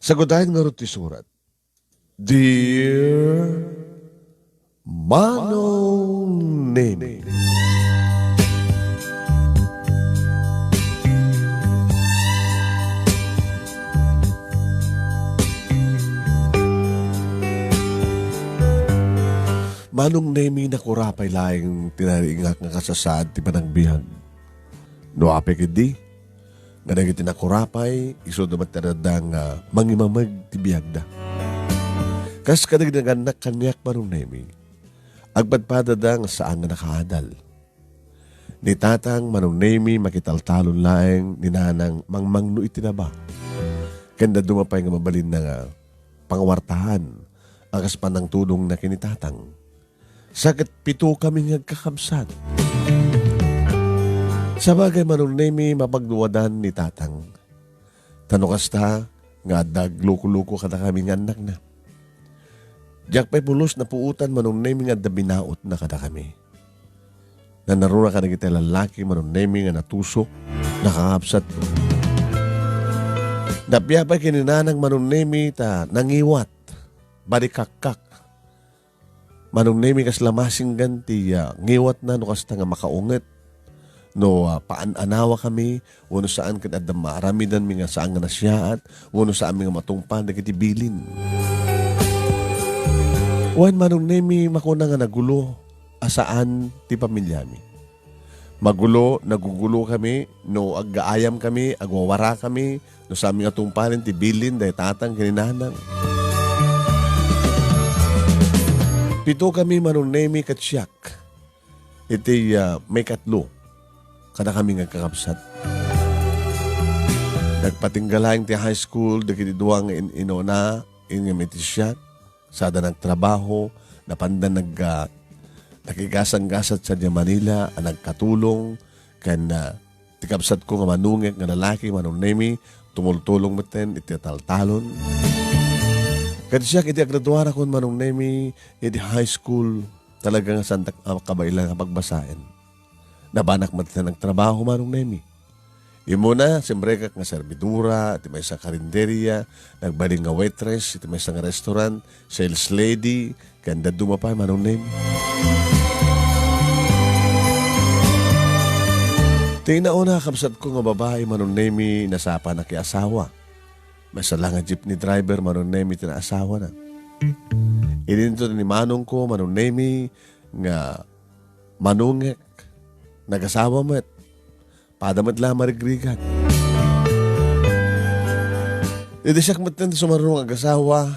Sagudahin nga rin ti surat. Dear Manong Nene, Manong Nemi na kurapay laing tinaringak nga kasasad ti panagbihan. No ape kidi, nga nagiti na kurapay, iso damat taradang mangimamag ti biyagda. Kas kadagdagan kanyak Manong Nemi, agpadpadada nga saan nga nakaadal. Ni tatang Manong Nemi makitaltalon laeng ninanang mangmangno itinaba. Kanda dumapay nga mabalin na nga pangwartahan ang kaspanang tulong na kinitatang. Sakit pito kami nagkakamsad. Sa bagay Manong Nemi mapagduwadan ni tatang. Tanong kasta nga dagluko-luko kada kami nga anak na. Diyak pa'y pulos na puutan Manong Nemi nga dabinaot na kada kami. Na naruna ka na kita lalaki Manong Nemi nga natusok, nakakapsat ko. Napya pa'y kininanang Manong Nemi ta nangiwat, barikakak. Manong Nemi kas lamasing ganti ngiwat na no kasta nga makaunget no paananawa kami uno saan ket adda maramidan mi nga saan nga nasyaat uno saan mi nga matungpan dagiti bilin. Wan Manong Nemi makuna nga nagulo asaan ti pamilya mi. Magulo, nagugulo kami no aggaayam kami, agwawara kami no sa aming atungpanen ti bilin dahil tatang kininanang. Pito kami Manong Nemi katsyak. Iti may katlo. Kada kami nga kakapsat. Nagpatinggalaing ti high school, dagiti duwang inona, inimitisyak, sada nagtrabaho, napandan nakigasang-gasat sa Manila, nagkatulong, kan tikapsat ko nga manungek nga lalaki, Manong Nemi, tumultulong maten, iti taltalon. Kasi siya, iti agraduara ko Manong Nemi, iti high school, talagang santak kabailang pagbasain. Nabanak matin ng trabaho Manong Nemi. Imo na, siyempre kak nga servidura, iti may sa karinderya, nagbaling nga waitress, iti may sa nga restaurant, sales lady, ganda dumapay Manong Nemi. Tinauna kapsat ko nga babae Manong Nemi, nasapa na ki asawa. May sala nga jeepney driver, Manong Nemi, tinaasawa na. Ininto ni Manong ko, Manong Nemi, nga manungek, nag-asawa met, padamat lang marigrigan. Iti siyak matin sumarunong ag-asawa,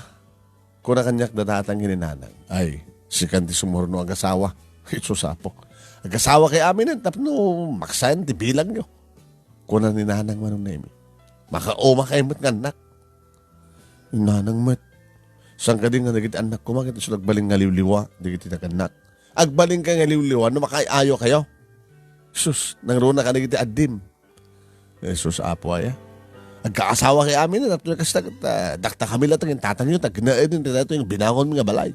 kuna kanyak datatang hininanang. Ay, si kanti sumarunong ag-asawa, isusapok. Ag-asawa kay amin, tapno, maksayan, tibilang nyo. Kuna ni nanang Manong Nemi. Makaoma kayo mat nga anak. Nanang mat. Saan ka din nga nagit anak ko, makita so nagbaling nga liwliwa, digit anak. Agbaling ka nga liwliwa, no makaayo kayo. Sus, nangruna ka nagit adim. Sus, apo ay. Agkaasawa kay amin, natulad kasi dakta kami lang yung tatang yun, tagnaed yung tinato yung binangon mga balay.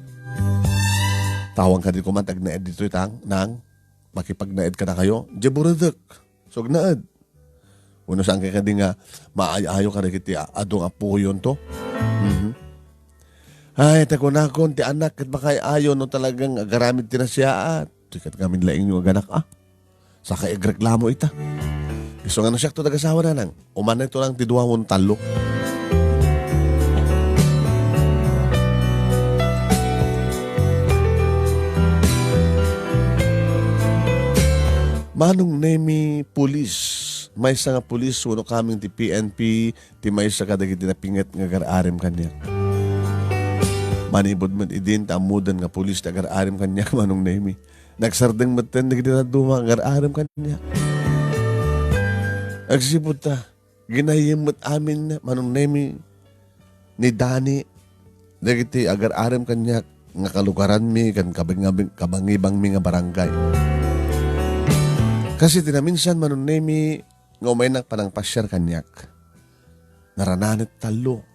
Tawang ka din kuman, tagnaed dito itang, nang makipagnaed ka na kayo, jaburadok, so gnaed. Uno saan ka din nga, maayayo ka rin kiti adong apo yun to. Ay, tako na akong ti anak at makaayo no talagang agaramid tinasyaat. Tikat kami laing yung aganak sa kaigreklamo ita. Gusto nga na siya ito nag-asawa na nang. Umana ito lang ti duwang talo. Manong Nemi pulis. May sa nga pulis, uno kaming ti PNP, ti may sa kadagiti na pingat nga gar-arim kanya. Manibod man idin, tamudan nga pulis na gar-arim kanya, Manong Nemi. Nagsardeng maten, nagiti na duma, gar-arim kanya. Agsipot ta, ginahimot amin, Manong Nemi, ni Dani, nagiti agar-arim kanya, nga kalugaran mi, kan kabangibang mi nga barangay. Kasi tinaminsan Manong Nemi, nga umay na panang pasyar kanyak. Narananit talo.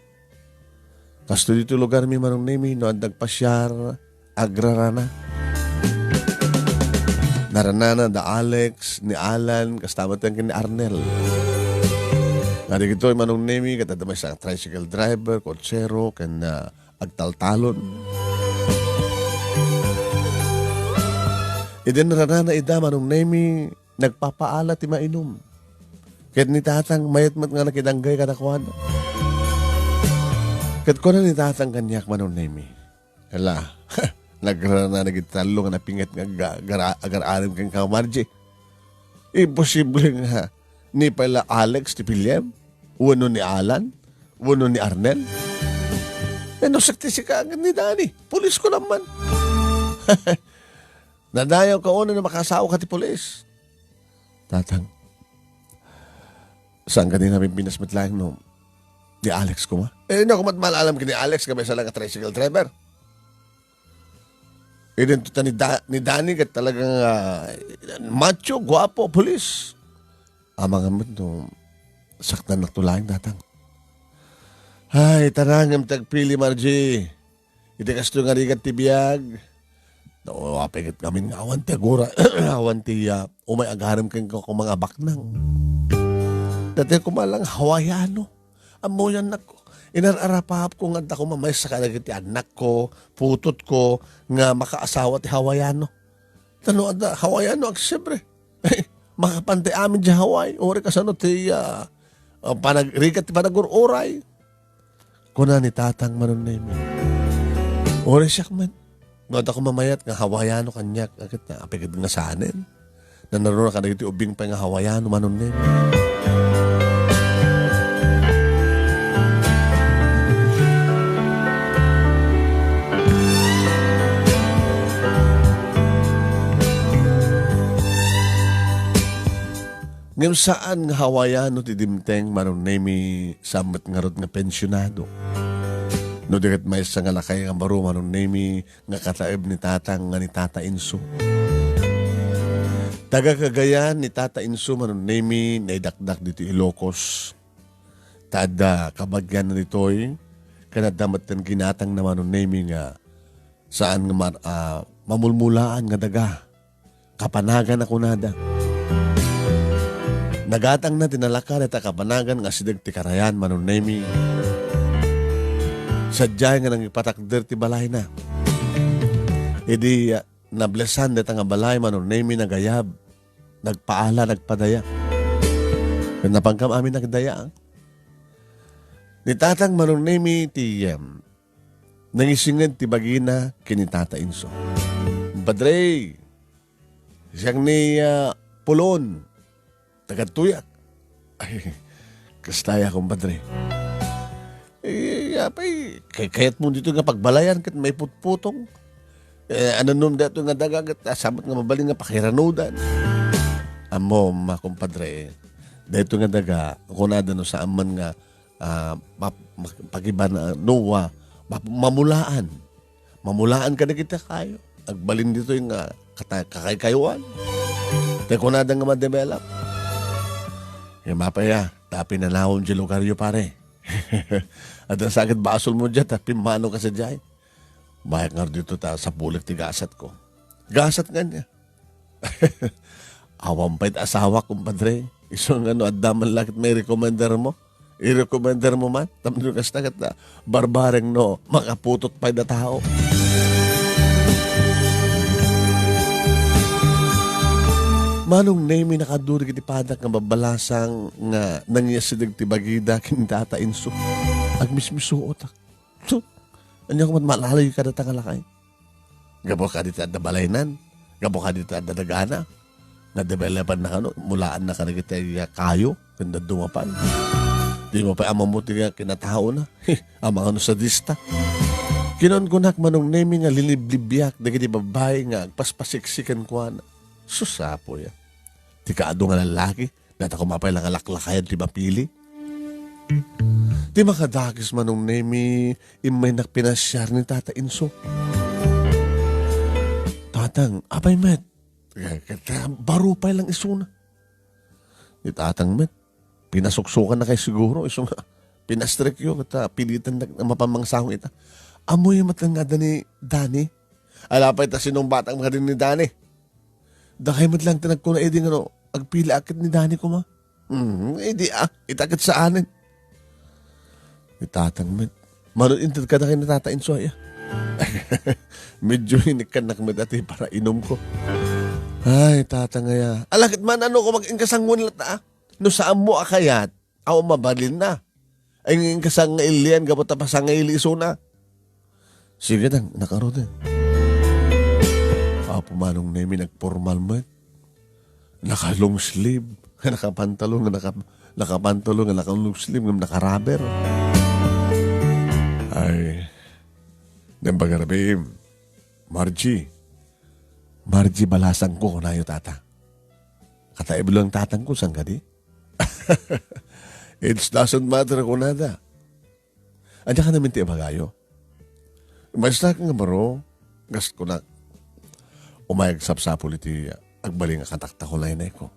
Kasto dito lugar mi Manong Nemi, no andag pasyar, agrarana. Naranana da Alex, ni Alan, kastamat yan ni Arnel. Nga dito manong nemi katadamay sa tricycle driver, kotsero, kan agtaltalon. Iden rana ida manong nemi nagpapaala ti mainom. Ket ni tatang mayat-mat nga nakidanggay kadakuan. Ket ko na ni tatang kanyak manong nemi. Hala, nagrana nagitalo nga napingat nga agar-arim kang kamarji. Imposible nga ni pala Alex ti Pilem, uno ni Alan, uno ni Arnel. Ano sakti si kaagad ni Dani, pulis ko naman. Nadayaw ka una na makasawa ka ti pulis. Tatang, saan ka din namin pinasmatlang no? Di Alex ko ma? Hindi ako matmalalam ka ni Alex kami sa lang tricycle driver. Identita ni Dani kat talagang macho, guwapo, pulis. Amang amot no, saktan na tulang datang. Ay, tarangam tagpili Margie. Iti kasto nga rigat ti biyag. No, apigit kami nga awan ti agura. Awan ti umay agaram kang mga baknang. Dati kumalang Hawaiano. Amo yan nako. Inararapap ko nga ako mamay sa kanagit ti anak ko, putot ko, nga makaasawa ti Hawaiano. Tano ada, Hawaiano, siyempre. Makapante amin di Hawaii. Ori kasano ti panagrikat ti panaguroray. Kuna ni tatang manon na yun. Ori siya man. Ngada ko mamayat nga Hawaiano kanyak. Agad na apigid nga sanin. Na naroon ka na iti ubing pa nga Hawaiano manon na yun. Ngayon saan nga Hawaiano ti dimteng manon nemi samot nga rod nga pensyonado. No diket may sa nga lakay nga baro manon nemi nga kataib ni tatang nga ni Tata Inso. Taga Cagayan ni Tata Inso manon nemi naidakdak dito Ilocos. Tada kabagyan na nito'y kanadamat ng ginatang na manon nemi nga saan nga mamulmulaan nga daga. Kapanagan ako nada. Nagatang na tinalakan at kapanagan nga sidag ti karayan manon nemi. Sadyay nga nang ipatakder ti balay na. Idi nablesan deta nga balay manon nemi nagayab. Nagpaala, nagpadaya. Kung napangkam amin nagdaya. Ni tatang manon nemi ti nangisingad ti bagina kini Tata Inso. Padre, siyang ni Pulon. Tagatuyat. Ay, kastaya kumpadre. Yapay, kayat mo dito nga pagbalayan kat may putputong. Ano nung dito nga dagat, sabot nga mabaling nga pakiranudan. Amo, kumpadre, dito nga daga, kunada no sa aman nga, pagiba na, nuwa, mamulaan. Mamulaan ka na kita kayo. Agbalin dito yung kakay-kayuan. Dahil kunada nga ma-develop. Yung mapaya, tapi na naon di lugaryo pare. At ang sakit basol mo dyan, tapi mano ka sa dyan. Bayak nga dito sa pulik ti gasat ko. Gasat nga niya. Awampait asawa kumpadre. Isang at daman lakit may recommender mo. I-recommender mo man. Tamdo ka sa na barbareng no, makaputot pa na tao. Manong nemi nakaduri kiti padak nga babalasang nga nangyasidag ti bagida kin Tata Inso. Agmismisuot. So, anya ko malalay ka data kalakay. Gabo ka dito at dabalaynan. Gabo ka dito at dadagana. Na-developan na kano. Mulaan na ka na kita kayo. Kanda dumapan. Di mo pa amamuti nga kinatao na. Amang ano sadista. Kinonkunak manong nemi nga liliblibyak. Dagiti babae nga agpaspasiksikan ko na. Susapo yan. Ti kaado nga lalaki, data kumapay lang alaklakayan ti mapili. Ti makadakis manong nemi, imay nakpinasyar ni Tata Inso. Tatang, apay met, barupay lang isuna. Ni Tatang met, pinasuksukan na kay siguro, isuna, pinastrikyo, kata pilitan na mapamangsahong ita. Amoy matangada ni Dani. Alapay ta sinong batang mga din ni Dani. Dakay mat lang tinag ko na eding agpila akit ni Dani ko ma. Hindi itakat sa anin. Itatang met. Manod intad ka na kayo natatain so ya. Medyo hinikan met ati para inom ko. Ay, tatangaya. Alakit man ano ko mag-ingkasangon lat na. No saan mo akayat, aw mabalin na. Ay ingkasang nga ilian, gabot pa sa nga iliso na. Sige nang, nakaro din. Pumanong na yung nagpormal mo. Naka-long sleeve. Nakapantalong, nakapantalong, naka-long sleeve, naka-rubber. Ay, nambagarbim. Margie balasang ko na yung tata. Kataib lang tatang ko, saan ka di? It doesn't matter kung nada. Andiyan ka namin tiya bagayo. Basta ka nga baro, gas ko na umayag sapsapol iti agbaling nga katakta ko lainay ko.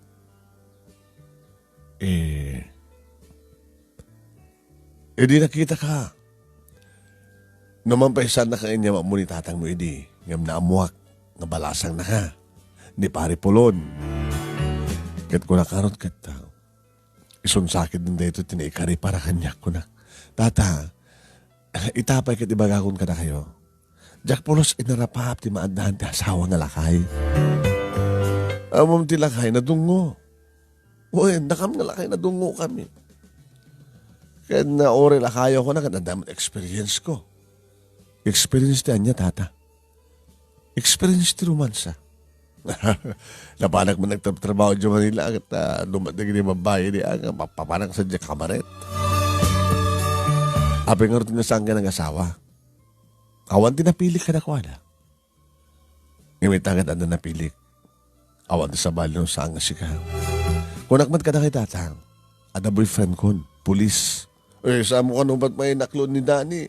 Di nakita ka. Naman pa isan na kanya mo ni tatang mo idi. Ngam na amuak, nga balasang na ka. Ni pari pulon. Kat ko nakarot kat isunsakit din dito tinaikari para kanya ko na. Tata, itapay kat ibagakon ka na kayo. Jack Pulos inarapap ti maandahan ti asawa nga lakay. Amom ti lakay na dungo. Uy, nakam nga lakay na dungo kami. Kaya na ore lakayo ko na kanandamot experience ko. Experience ti anya tata. Experience ti romansa. Napanak mo nagtrabaho dyan Manila at dumating ni mabaye ni ang papanak sa dyan kamaret. Ape nga rin nga saan ka ng asawa. Awan din napili ka na ko na. Ngamit agad anda napili. Awan din sa bali nung saan nga siya. Kung nakmat ka na kay tatang, ada boyfriend ko, pulis. Saan mo ka nung ba't may naklon ni Dani?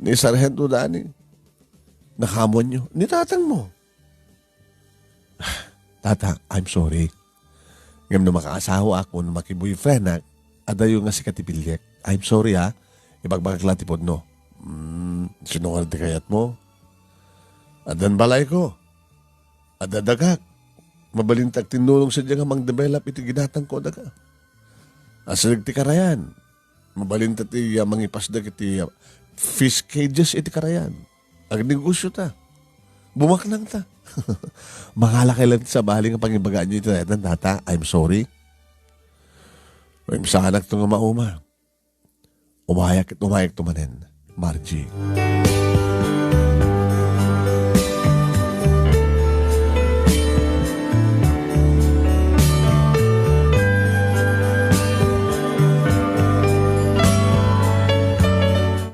Ni Sargento Dani? Nakamon nyo? Ni tatang mo. Tata, I'm sorry. Ngam na makaasawa ako na makiboyfriend na, ada yung nga si Katipilyek. I'm sorry ha. Ibagbagaklatipod no. Sinungal di kayat mo. Adan balay ko. Adadagak. Mabalintag tinulong sa diyang amang develop iti ginatang ko daga. Asalig ti karayan. Mabalintag ti amang ipasdag iti fish cages iti karayan. Ang negosyo ta. Bumaknang ta. Mangala kailan sa baling ang pangibagaan nyo ito na tata. I'm sorry. May sanak itong mauma. Umayak tumanin. Margie.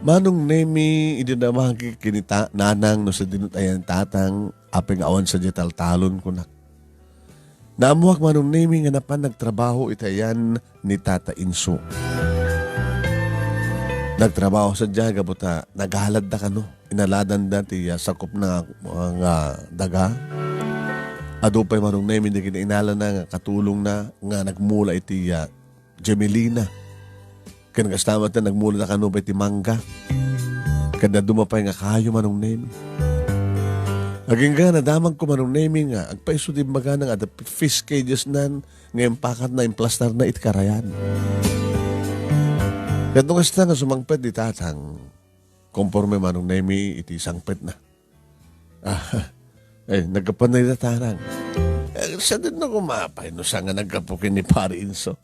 Manong nemi idinamang kinita nanang no sa dinutayan tatang apeng awan sa digital talon ko na. Naamuak manong nemi nga napan nagtrabaho itayan ni Tata Inso. Nagtrabaho sa diyaga buta naghalad da kano inaladan dati sakop na mga daga. Ado pa'y manong nemi na kinainala na nga katulong na nga nagmula iti Gemelina. Kan kastamat na nagmula na kano pa iti Mangga. Kada dumapay nga kayo manong nemi. Aging nga nadamang ko manong nemi nga agpaiso di maga ng ada fish cages nan ngayon pakat na implastar na itkarayan. Katong kasta nga sumangpet di tatang konforme manong nemi iti sangpet na. Nagkapanay na tarang. Sa din na kumapay no sa nga nagkapukin ni Pari Inso.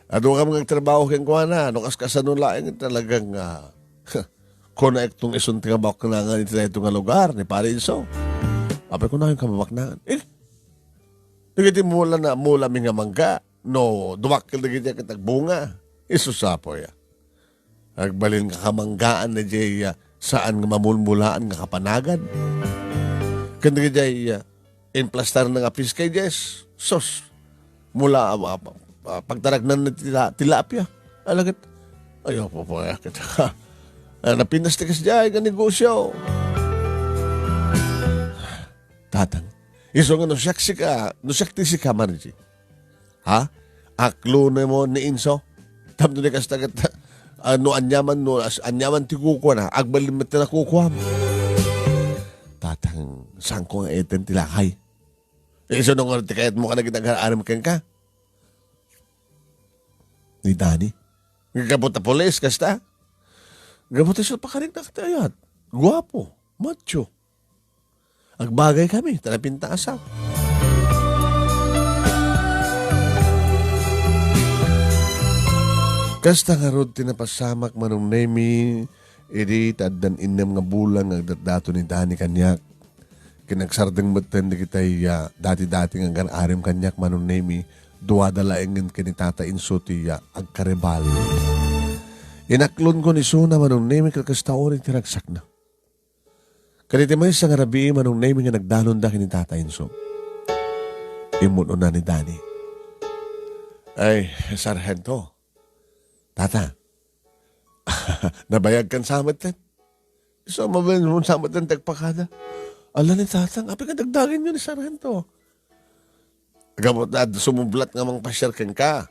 Ano ka mga trabaho keng kuha na, ano kaskasan laing talagang connect tong isunting nga bawak na nga ito nga lugar ni Pari Inso. Apay ko na yung kamabak na. Nagiti mula na mula mi nga mangga. No, dumakil na giti kitagbunga. Isusapo ya. Agbalin ka kamanggaan na jay saan nga mamulmulaan nga kapanagan. Kanda ka jay implastar na nga piskay jes. Sos. Mula pagtaragnan na tilapia. Alagit. Ayaw po po ya kita. Napinastikas jay ka negosyo. Tatang. Iso nga nosyak si ka Margie. Ha? Aklo na mo ni Inso. Tapos na kastagat anyaman ti kukuha na. Agbalin mo na kukuha mo. Tatang, saan ko nga eten tilakay? Iso nung orti kayat mo ka na ginag-aaram kang ka? ni Danny. Gabot na polis, kasta. Gabot na siya pakarik na katayat. Guwapo, macho. Agbagay kami, talapinta asaw. Kasta nga rod tinapasamak manong nemi, iri taddan inem nga bulang ang dato ni Danny kanyak. Kinagsardeng matan di kitay dati-dati nga gan-arim kanyak manong nemi, duwadalaengin kinitata inso tiya agkarebal. Inaklon ko ni Suna manong nemi kakasta orin tiragsak na. Kanitimay sa nga rabi manong nemi nga nagdanon da kinitata inso. Imuno na ni Danny. Ay, sarhento. Tata, nabayag kan samat ten. So, mabayan mo samat ten tagpakada. Ala ni tatang, api ka dagdagin yun ni Sargento. Gamot na, sumublat nga mang pasyarkan ka.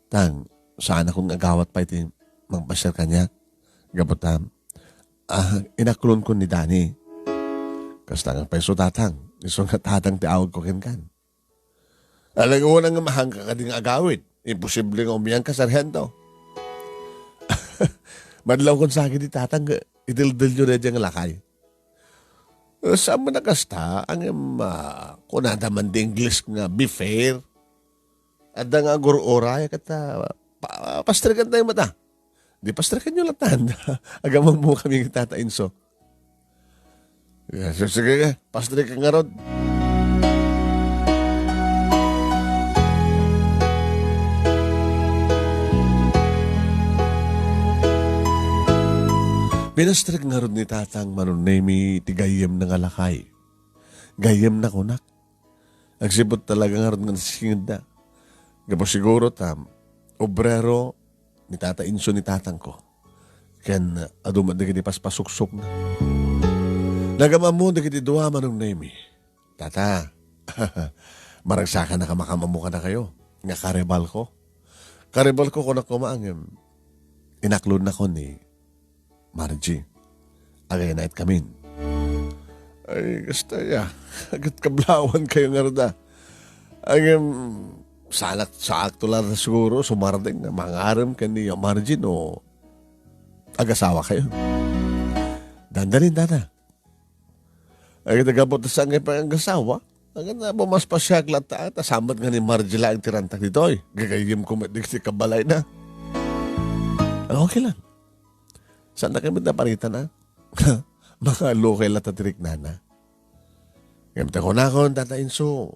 Tang, saan akong agawat pa iti mang pasyarkan niya? Gamot na, inakulon ko ni Danny. Kasta nga peso tatang, iso nga tatang tiawag ko kan. Alang mo nang mahang ka ding agawit. Imposible nga umiyang ka, Sargento. Madlaw kong sa akin di tatang, idildil nyo na diyang lakay. Saan mo nakasta, ang kunadaman di English nga, be fair. At nga gurura, kata, pastrikan tayo mata. Di pastrikan nyo latan. Agamang mo kami tatain so. Sige, pastrikan nga rod. Pinastrig nga ron ni tatang manunemi ti gayem na nga lakay. Gayem na kunak. Agsibot talaga nga ron nga nasingid na. Gabo siguro obrero ni tata inso ni tatang ko. Ken adumat na gini paspasuksok na. Nagama mo na gini duwa manunemi. Tata, maragsaka na kamakamamuka na kayo. Nga karebal ko. Karebal ko kunak kumaangem. Inaklod na ko ni Margie, agay na kamin. Ay, gusto ya. Agad kablawan kayo nga rada. Ang salat sa akto lang na siguro, sumarding na mangaram ka ni Margie no agasawa kayo. Dandalin, dada. Agad nagabot na sa angay pang agasawa. Agad na bumas pa siya klata at asamat nga ni Margie lang tirantak dito. Gagayim ko matig si kabalay na. Okay lang. Saan na kami naparitan na? Mga lokay latatirik na na. Gamit ako na ako, tatain so,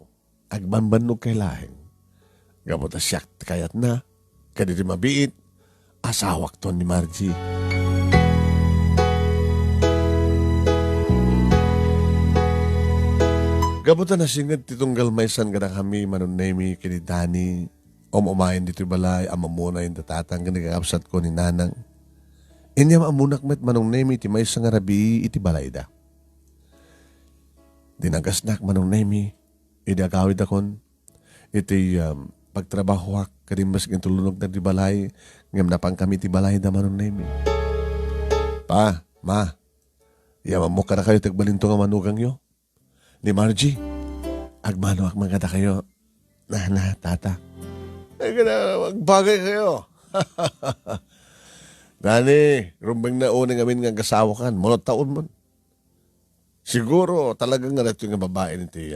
agbanbanog kay lahing. Gamot na siyak kayat na, kadiri mabiit, asawak to ni Margie. Gamot na nasingad titong galmaysan ka na kami, manunemi kini Danny, umayin dito balay, amamuna yung datatang ganagakapsat ko ni Nanang. Inyam amunak met manong nemi ti may nga rabi iti balayda. Dinagasnak manong nemi, idagawid akon, iti pagtrabahoak, karimbas ng tulunog na ti balay, ngam napang kami ti balayda manong nemi. Pa, ma, yaman mo ka na kayo tagbalinto nga manugang yo. Ni Margie, agmano ak maganda kayo, na, tata. Ay, magbagay kayo. Dani, rumbang na unang amin nga gasawa kan, monot taon man. Siguro talagang nga nato yung babae niti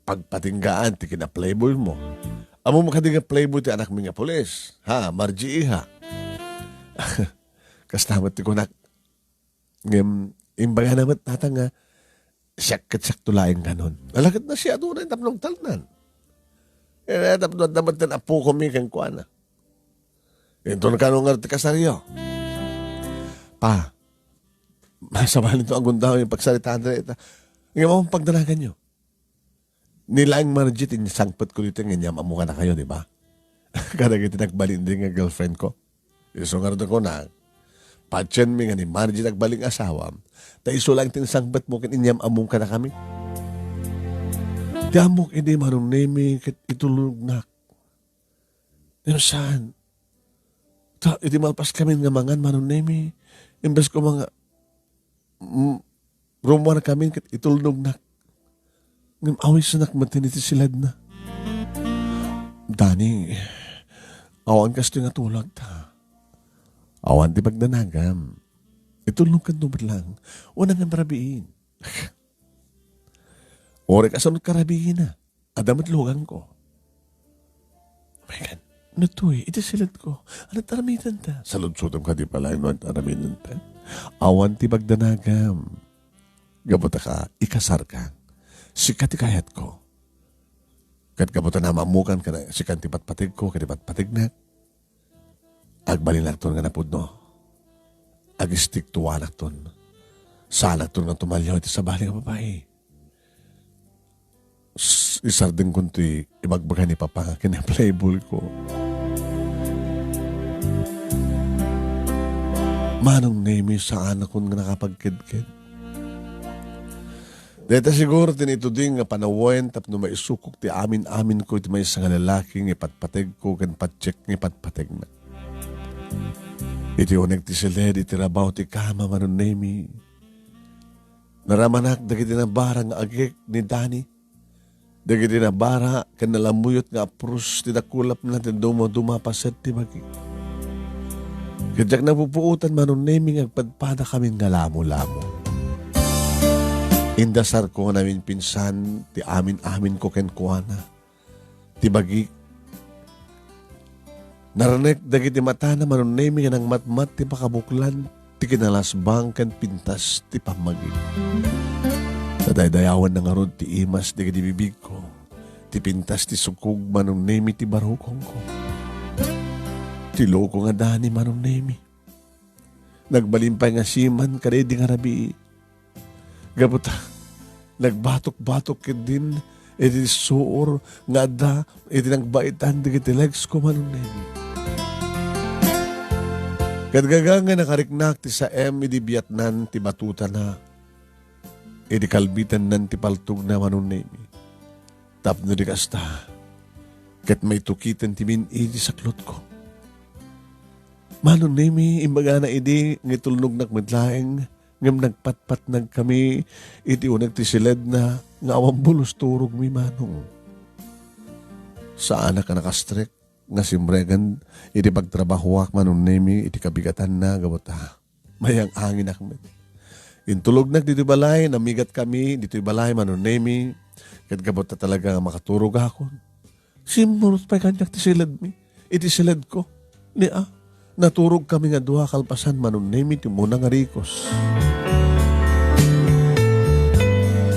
pagpatinggaan ti kina-playboy mo. Amo mo nga playboy ti anak mi nga pulis. Ha, Margie ha. Kastamat ti kunak. Imbaga naman tata nga, siyak tulaing ganon. Alagad na siya doon na taplong talnan. Tapos dapat na apo kami kang kuana. Ito na kanong nga ti kasaryo. Pa, masama nito ang gundaw yung pagsalitaan na ito. Ngayon mo pagdalagan nyo. Nilaang Margie, tinisangpat ko dito, ngayon amuka na kayo, di ba? Kada kita nagbalin din nga girlfriend ko. Isungar na ko na, patyan mi nga ni Margie nagbaling asawa, ta iso lang tinisangpat mo, kaninyam among ka na kami. Di amok, hindi marong nemi, itulog na. Yung saan? Iti malpas kami nga mangan, marong nemi. Imbes ko mga rumwa na kami, itulnog na. Ngam away sa nakmatin iti silad na. Dani, Awan kas nga tulag ta. Awan ti pagdanagam. Itulong ka numit lang. Unang nga marabiin. Ore ka sunod karabihin na. Adamat lugang ko. Oh my God. Ano to eh? Ito silad ko. Ano taramitan ta? Salud-sudam ka di pala. Ano taramitan ta? Awan ti pagdanagam. Gabuta ka, ikasar ka. Sikat ikayat ko. Kat gabuta na mamukan ka na. Sikat ti patpatig ko. Kat patpatig na. Agbalin ton nga napudno. Agistik tuwanak ton. Salak ton nga tumalyaw iti sa bali nga babae. Isardin ko ito'y ibagbaga ni Papa nga kina-playboy ko. Manong name sa anak ko nga nakapagkid-kid. Dito siguro tinito din nga panawain tapno maisukok ti amin-amin ko iti may isang lalaki nga ipatpatig ko kan patcheck nga ipatpatig na. Iti unag ti silid iti rabaw ti kama manon name. Naramanak dagiti na barang agik ni Danny. Dagiti na bara, kanalamuyot nga apros, tinakulap na, dumapaset, ti bagi. Kadyak na pupuutan manon naming agpadpada kami nga lamo-lamo. Indasar ko namin pinsan, ti amin-amin ko kenkuana. Ti bagi. Naranek dagiti mata na manon naming ng matmat, ti pakabuklan, ti kinalasbang kan pintas, ti pamagi. Dadaydayawan na nga ron ti imas di bibig ko. Ti pintas ti sukog manong nemi ti barukong ko. Ti loko nga dani manong nemi. Nagbalimpay nga siman kare di nga rabi. Gabuta, nagbatok-batok ka din. Iti suor nga da, iti nagbaitan di kiti legs ko manong nemi. Kadgaga nga nakariknak ti sa iti biyatnan ti batuta na. Edi kalbitan nan ti paltog na manon nemi. Tapno di kasta. Kat may tukitan ti min edi saklot ko. Manon nemi imbaga na edi ngitulnog nakmadlaeng ngam nagpatpat nag kami iti unag ti siled na nga awang bulos turog mi manong. Sa anak ka nakastrek nga simregan iti pagtrabahuak manon nemi iti kabigatan na gabota. Mayang angin akmed. Intulog nag dito balay, namigat kami, dito balay, manonemi, kadgabot na talaga makaturog ako. Simulot pa kanyak ti silad mi, iti silad ko. Naturog kami nga duha kalpasan, manonemi, ti muna nga rikos.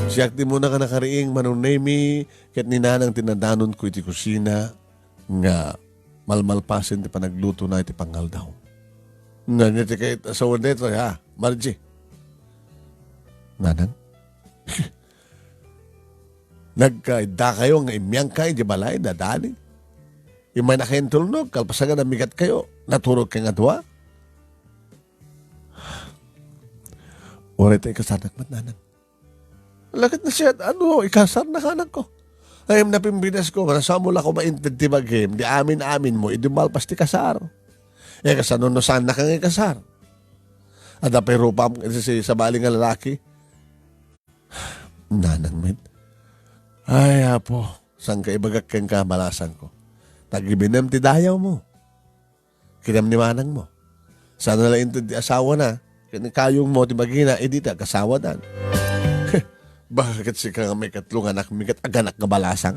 Siyak ti muna ka nakariing, manonemi, kat ninanang tinadanon ko iti kusina, nga malmalpasin ti panagluto na iti pangal daw. Nga niya ti kahit asawan dito, ha, Margie. Nanang? Nagkaida kayo nga imyang kayo, di balay, dadali. Imay na kayong tulnog, kalpasagan na migat kayo, naturog kayo nga duwa. Oray tayo kasanak mat nanang. Lakit na siya, ikasar na kanak ko. Ayam na pimbinas ko, nasamula ko maintintibag him, di amin-amin mo, idumalpas ti kasar. Kasanon no saan na kang ikasar. Ada pero pa sa baling nga lalaki. Nanang med. Ay, apo, saan ka ibagak kang kamalasan ko? Tagibinem ti dayaw mo. Kinam ni manang mo. Sana lang ito di asawa na. Kayong mo ti bagina, di ta kasawa dan. Bakit si kang may katlong anak, may aganak nga balasang?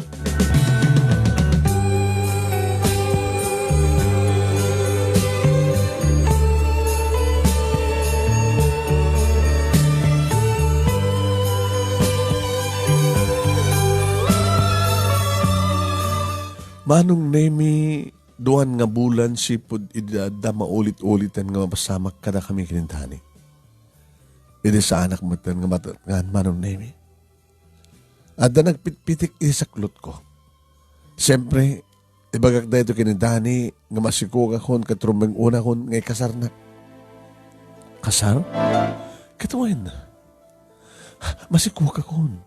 Manong nemi duan nga bulan sipud idada maulit-ulitan nga mapasamak kada kami kinintani. Idi sa anak mo nga matangan manong nemi. Ada nagpitpitik isaklot ko. Siyempre, ibagak da ito kinintani nga masikog akon katrumeng una kon ngay kasar na. Kasar? Katuwain na. Masikog akon.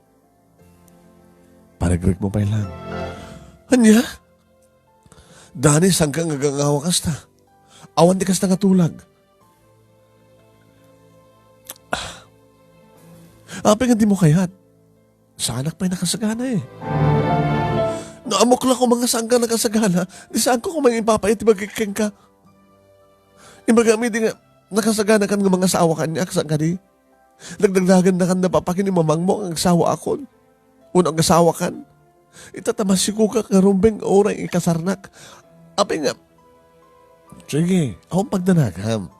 Paragreg mo pa ilang. Anya? Dani, saan kang gagangawa kasta? Awan di kasta nga tulag. Apay nga di mo kayat. Sa anak pa'y nakasagana eh. Naamok lang ko mga saan ka nakasagana. Di saan ko kumang ipapait, ibagikeng ka. Ibagami di nga, nakasagana kan nga mga sawa kanya, kasang ka di. Nagdagdagan na kan napapakin ni mamang mo ang asawa akon. Unang asawa kan. Itatamasiku ka karumbeng oray ikasarnak. Api nga, sige, akong pagdanagam.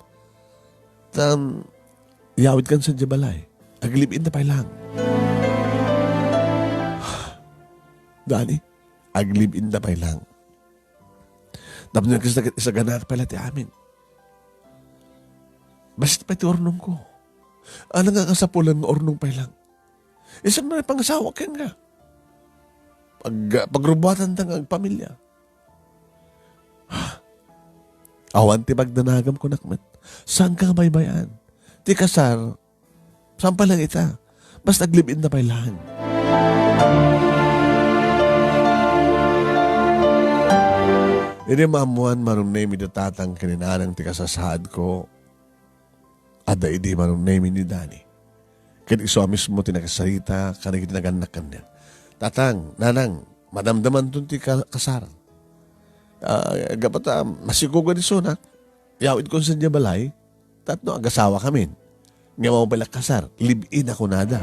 Yawid kan sa jabalay. Aglibin na pa lang. Dani, aglibin na pa lang. Tapos nagkasagit isa ganak pala ti amin. Basta pa ti ornong ko. Ano nga kasapulan ng ornong pa lang. Isa na pangasawa ka nga. Pagrubatan tang ang pamilya. Awan ti pagdanagam ko nakmat. Saan ka baybayan? Ti kasar, saan pa lang ita? Basta aglibin na pa lang. Ini maamuan marong name ni tatang kininanang ti kasasahad ko. Ada idi marong name ni Dani. Kaya iso mismo tinakasarita, kanang itinaganak kanya. Tatang, nanang, madamdaman dun ti kasar. Gapata, masigugan ni Sona. Yawid ko sa niya balay. Tatno, agasawa kami. Nga mo pala kasar, live-in ako nada.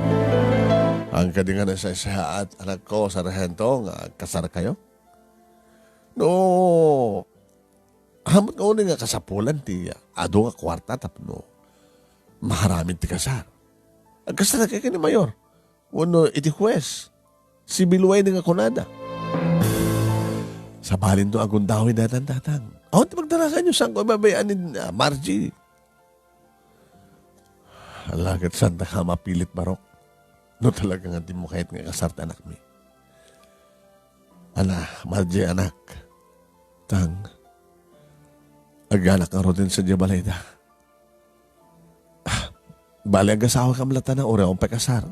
Ang kadingan na sa isa at anak ko sa rehento, nga kasar kayo. No, hamot nga nga kasapulan ti ado nga kwarta tapno maharamid ti kasar. Agkasar na kaya ni Mayor. Uno iti huwes. Si Biluay nga kunada. Sa balin to agundawin datan tatang. Awan ti magdarasan nyo saan ko ibabayaan ni Margie. Alagat santa ka mapilit barok. No talaga nga di mo kahit nga kasar anak mi. Margie anak. Tang, aganak nga rodin sa Jabalay da. Bali ang asawa kamlata na ore akong pekasar.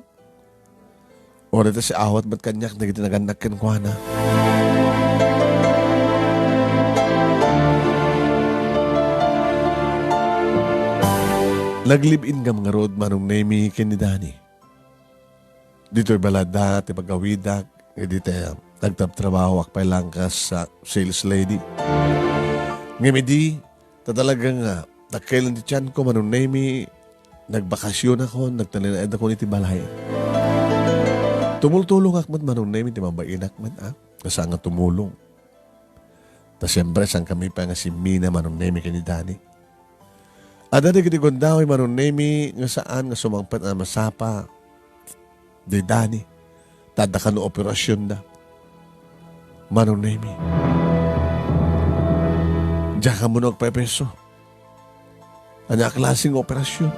Ore ta si awat ba't kanyak na gitinaganak kinkwana. Naglibin ka mga road manong name kinidani. Dito'y balada, ti pagawidak, dito nagtatrabaho akpay lang ka sa sales lady. Ngimidi, talagang nakailan di tiyan ko manong name nagbakasyon ako, nagtalinaid ako ni Tibalay. Tumultulong akmat manong name ti mabain akmat kasi nga tumulong. Ta siyempre sang kami pa nga si Mina manong name kinidani. Ada di kiti gondaw manong name nga saan nga sumangpat na masapa di Dani. Tadaka no operasyon na. Manong name. Diyan ka mo nagpepeso. Ano klaseng operasyon?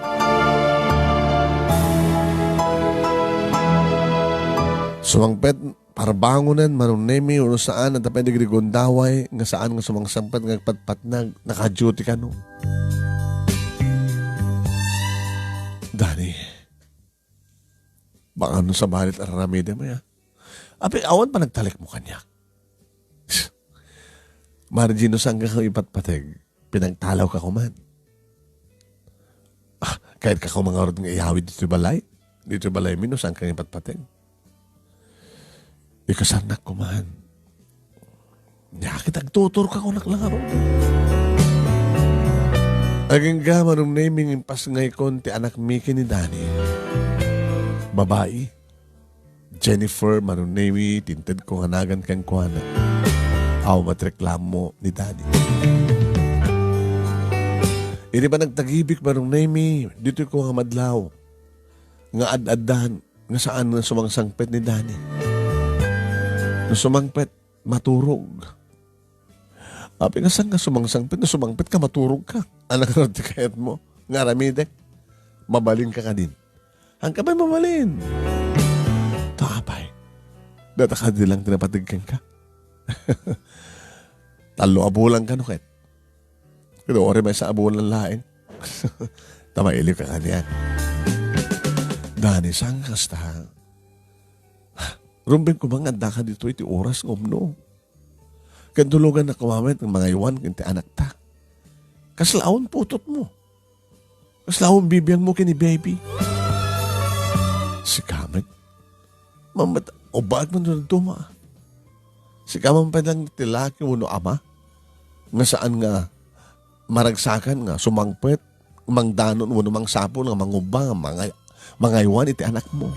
Sumangpet, parbangunan, manong name, uno saan, at tapay di gondaway, nga saan nga sumangsampet, nga patpat na, naka-duty ka no. Dani, baka ano sa balit aramide mo ya. Api, awan pa nagtalik mo kanya. Margino saan ka ipatpateg, pinagtalaw ka kuman. Kahit ka mga orod ng iyawid dito balay, mino saan ka ipatpateg. Ikasanak kuman. Nyakit agtutor ka kunak lang aro. Aging gama nung naming impas ngay kon ti anak Mickey ni Dani. Babae. Jennifer manunemi tinted ko hanagan kang kuana. Aw matreklamo ni Dani. Ini ba nagtagibik manunemi dito ko nga madlaw. Nga ad-addan nga saan nga sumangsangpet ni Dani. Nga sumangpet maturog. Api nga saan nga sumangsangpet na sumangpet ka maturog ka. Anak na tikayat mo. Nga ramidek. Mabalin ka din. Ang kabay mabalin. Tapay. Data ka dilang tinapatigkan ka. Talo abulan ka no ket. Kaya ori may sa abulan laing. Tamaili ka kanyan. Dani, saan kasta? Rumbin ko mga anda ka dito iti oras ngomno. Kandulugan na kumamit ng mga iwan kinti anak ta. Kaslaon putot mo. Kaslaon bibiyang mo kini baby. Si Kamet. Mamat, o bakit mo nung tuma? Si kamang pa lang tilaki uno ama. Nga saan nga maragsakan nga sumangpet. Mangdanon uno mang sapon nga mangubang mga iwan iti anak mo.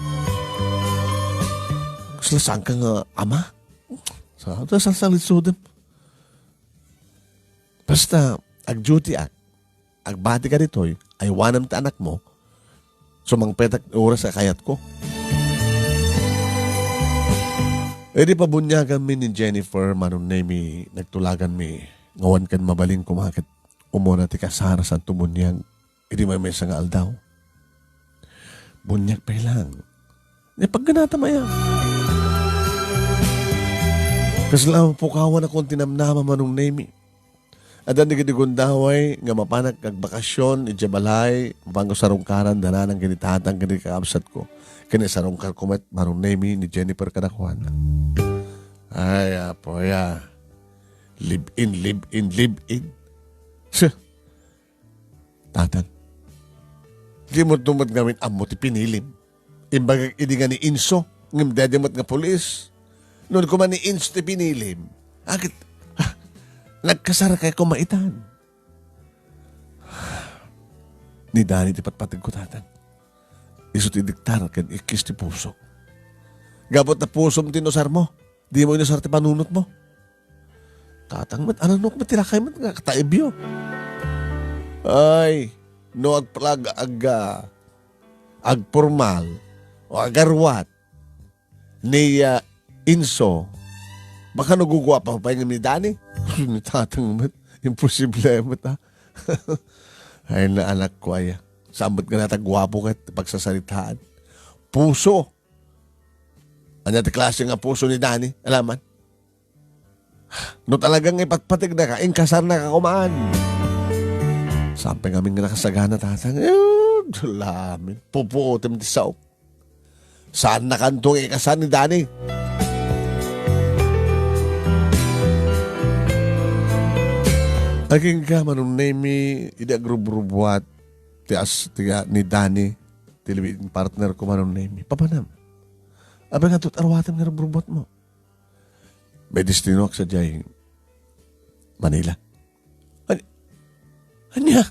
Saan ka nga ama? Sa salisudem. Basta, ag-duty agbati ka dito'y, ay wanam ta anak mo, sumangpetak oras sa kayat ko. E di pabunyagan mi ni Jennifer, manong mi, nagtulagan mi, ngawan kan mabaling kumakit, umuna ti kasara sa tumunyang, hindi may mesa nga aldaw. Bunyak pa lang. E pagganata maya. Kasalaman po kawan akong tinamnama manong mi. Adan di gidigundaway nga mapanak kag bakasyon ijabalay mapango sarong karan dananang ginitatang kini kaabsat ko. Kini sarong kumet marong name ni Jennifer kadakuan. Ay apoya. Live in. Tatan. Di mo tumad ngamin amo ti pinilim. Imbagag idi nga ni Inso ngim dadimot nga pulis. Noon ko man ni Inso ti pinilim. Akit nagkasara kay kumaitan. Ni Dani ti patpatag ko tatan. Iso ti diktar kan ikis ti puso. Gabot na puso mo tinusar mo. Di mo inusar ti panunot mo. Tatang mat, ano nuk matilakay mat nga kataibyo. Ay, no agplag agpormal o agarwat ni Inso. Baka nagugwa pa ni Dani. Ni tatang mat, imposible mat ha. Ay na anak ko ay. Sambot ka natagwapo kat pagsasalitaan. Puso. Ano ti klase nga puso ni Dani? Alaman? No talagang ipatpatig na ka, inkasar na ka kumaan. Samping kaming nakasagana tatang. Dalamin. Pupuotim ti sao. Saan na kantong ikasar ni Dani? Aking ka manong name ida grubrubuat tias tiga ni Dani tilibin partner ko manong name papanam. Abi nga tut arwatam nga grubrubuat mo. May destino sa jay Manila. Anya?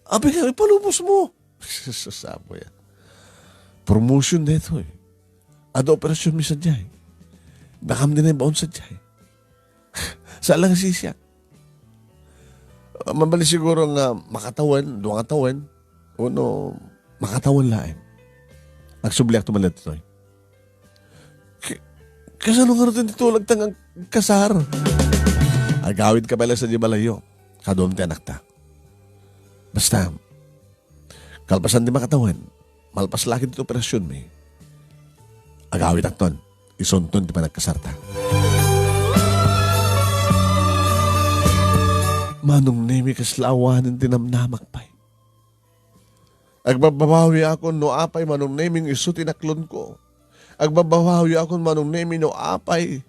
Abi nga ipalubos mo. Sasabo yan. Promotion dito eh. Ada operasyon mi sa jay. Nakam din ay baon sa jay. Saan lang sisyak? Mabali siguro nga makatawan, duwang katawan, uno, makatawan lain. Nagsubliak tumalit ito eh. Kasano nga rin titulag tang kasar? Agawid ka pala sa Jibalayo. Kadom ti anak ta. Basta, kalpasan di makatawan, malpas laki dito operasyon may. Agawid akton, isunton di pa nagkasarta. Manong nemi kaslawanan tinamnamak pa'y. Agbabawawi ako no apay manong neming iso tinaklon ko. Agbabawawi ako manong nemi no apay.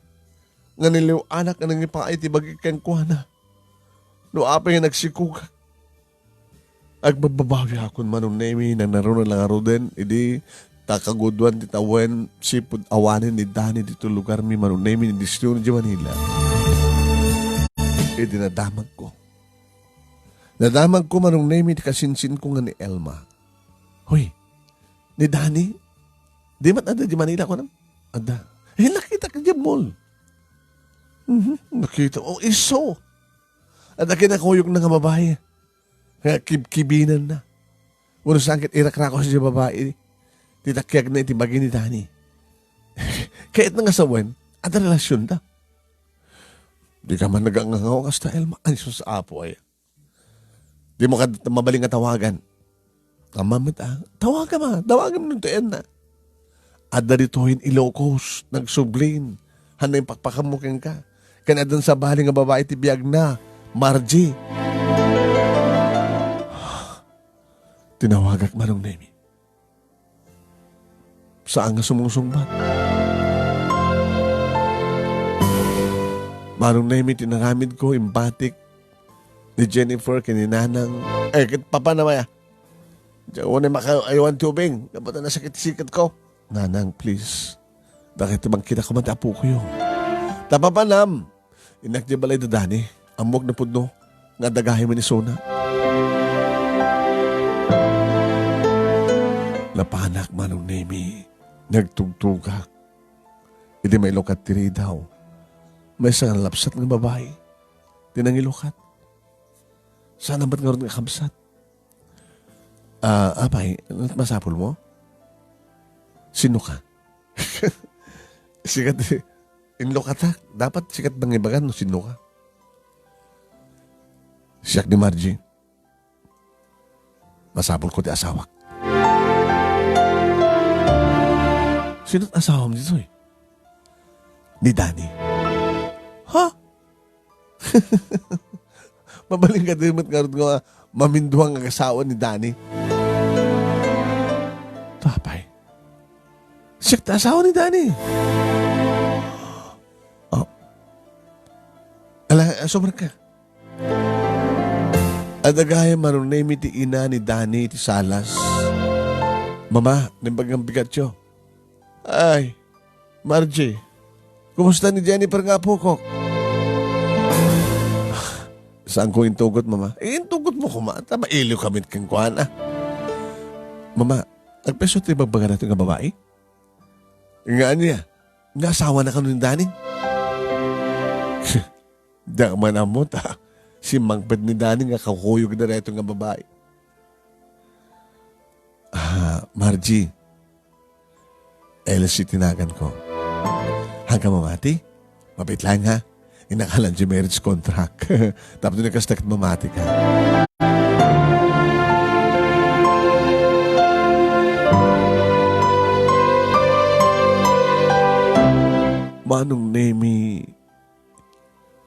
Nga niliw anak na nangipaay tibagikan ko na. No apay nga nagsikugak. Agbabawawi ako manong nemi na naroon lang aro din. Idi takagudwan titawen sipud awanin ni Dani dito lugar mi manong nemi ni Distyon di Manila. Idi nadamag ko. Nadamag ko manong name it kasinsin ko nga ni Elma. Hoy, ni Dani? Di mat ada di Manila ko nam? Ada. Nakita ka di mall. Nakita. Iso. Ada kinakuyog na nga babae. Kaya kibkibinan na. Uno sangkit irakra ko sa babae. Titakyag na itibagi ni Dani. Kahit na nga sawen, ada relasyon da. Di ka man nagangangaw kasta Elma. Ano sa apo ay? Di mo ka mabaling nga tawagan. Mamamit tawagan mo nung tuyan na. Ada ditohin Ilocos, nagsublin. Hanay pakpakamukin ka. Kaya doon sa baling nga babae tibiyag na, Margie. Tinawagak manong nemi. Saan nga sumusungbat? Manong nemi tinaramid ko, empatic, ni Jennifer, kininanang, papa na maya. Diyan na makaayuan tubing. Kapag na sakit-sikat ko. Nanang, please. Bakit bang kita ko matapo ko yun? Tapapanam, inak di balay dadani, amok na pudno, nga dagahe man ni Sona. Lapanak manong nemi, nagtugtugak. Hindi may lokat tiri daw. May isang lapsat ng babae. Tinangilukat. Sana ba't nga rin nga kamsat? Apay, masapol mo? Sino ka? Sikat, inlokat ha? Dapat sikat bang ibagan no sino ka? Siyak ni Margie. Masapol ko ti asawak. Sino't asawa mo dito eh? Ni Danny. Ha? Mabaling ka din nga nga maminduang ang asawa ni Danny. Tapay. Siyak ta asawa ni Danny. Oh. Sobrang ka. Adagaya marunay ti ina ni Danny ti Salas. Mama, nimbagang bigat siyo. Ay, Margie, kumusta ni Jennifer nga po ko? Saan ko intugot, Mama? Intugot mo ko, Ma. Mailiw kami kang kuhan, ah. Mama, nagpeso tayo magbaga natin nga babae? Nga niya, nga asawa na ka nun Danny? Di man mo, ta. Si Mangped ni Danny nga kakuyog na reto nga babae. Margie, LC tinagan ko. Hanggang mamati, mabait lang ha. Inakalan si marriage contract. Tapos doon nakastakit mamati ka. Manong nemi,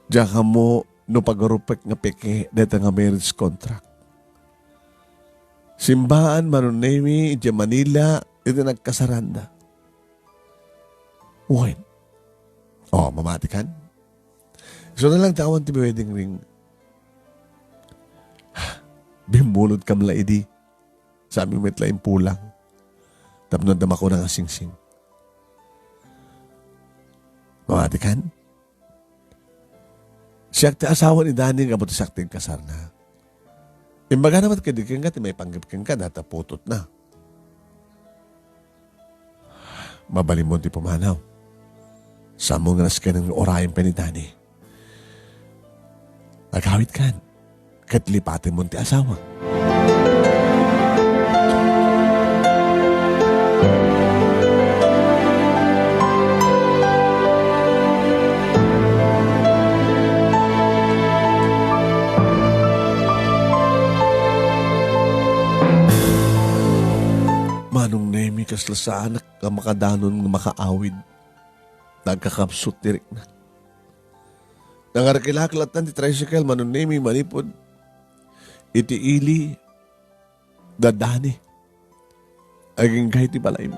diyan ka mo no pagarupek nga peke dito nga marriage contract. Simbahan manong nemi, diyan Manila, ito nagkasaranda. Uwain. Oh, mamati kan? So na lang tawan ti wedding ring. Bimbulod kam la idi. Sa aming metlaing pulang. Tapos dama ko ng asing-sing. Mamati kan? Siyak ti asawa ni Danny nga buti sakting kasar na. Imbaga naman kadikin ka, may panggapkin ka, dataputot na. Mabalim mo ti pumanaw. Samong nas ka ng orayan pa ni Danny. Agawit kan. Katlipatin mo ti asawa. Manong nemi kaslasaan ka makadanon ng makaawid. Nagkakapsut direk na. Nangarkilaklatan ti tricycle manunemi manipod. Iti ili dadani. Aging kahit ti balay mi.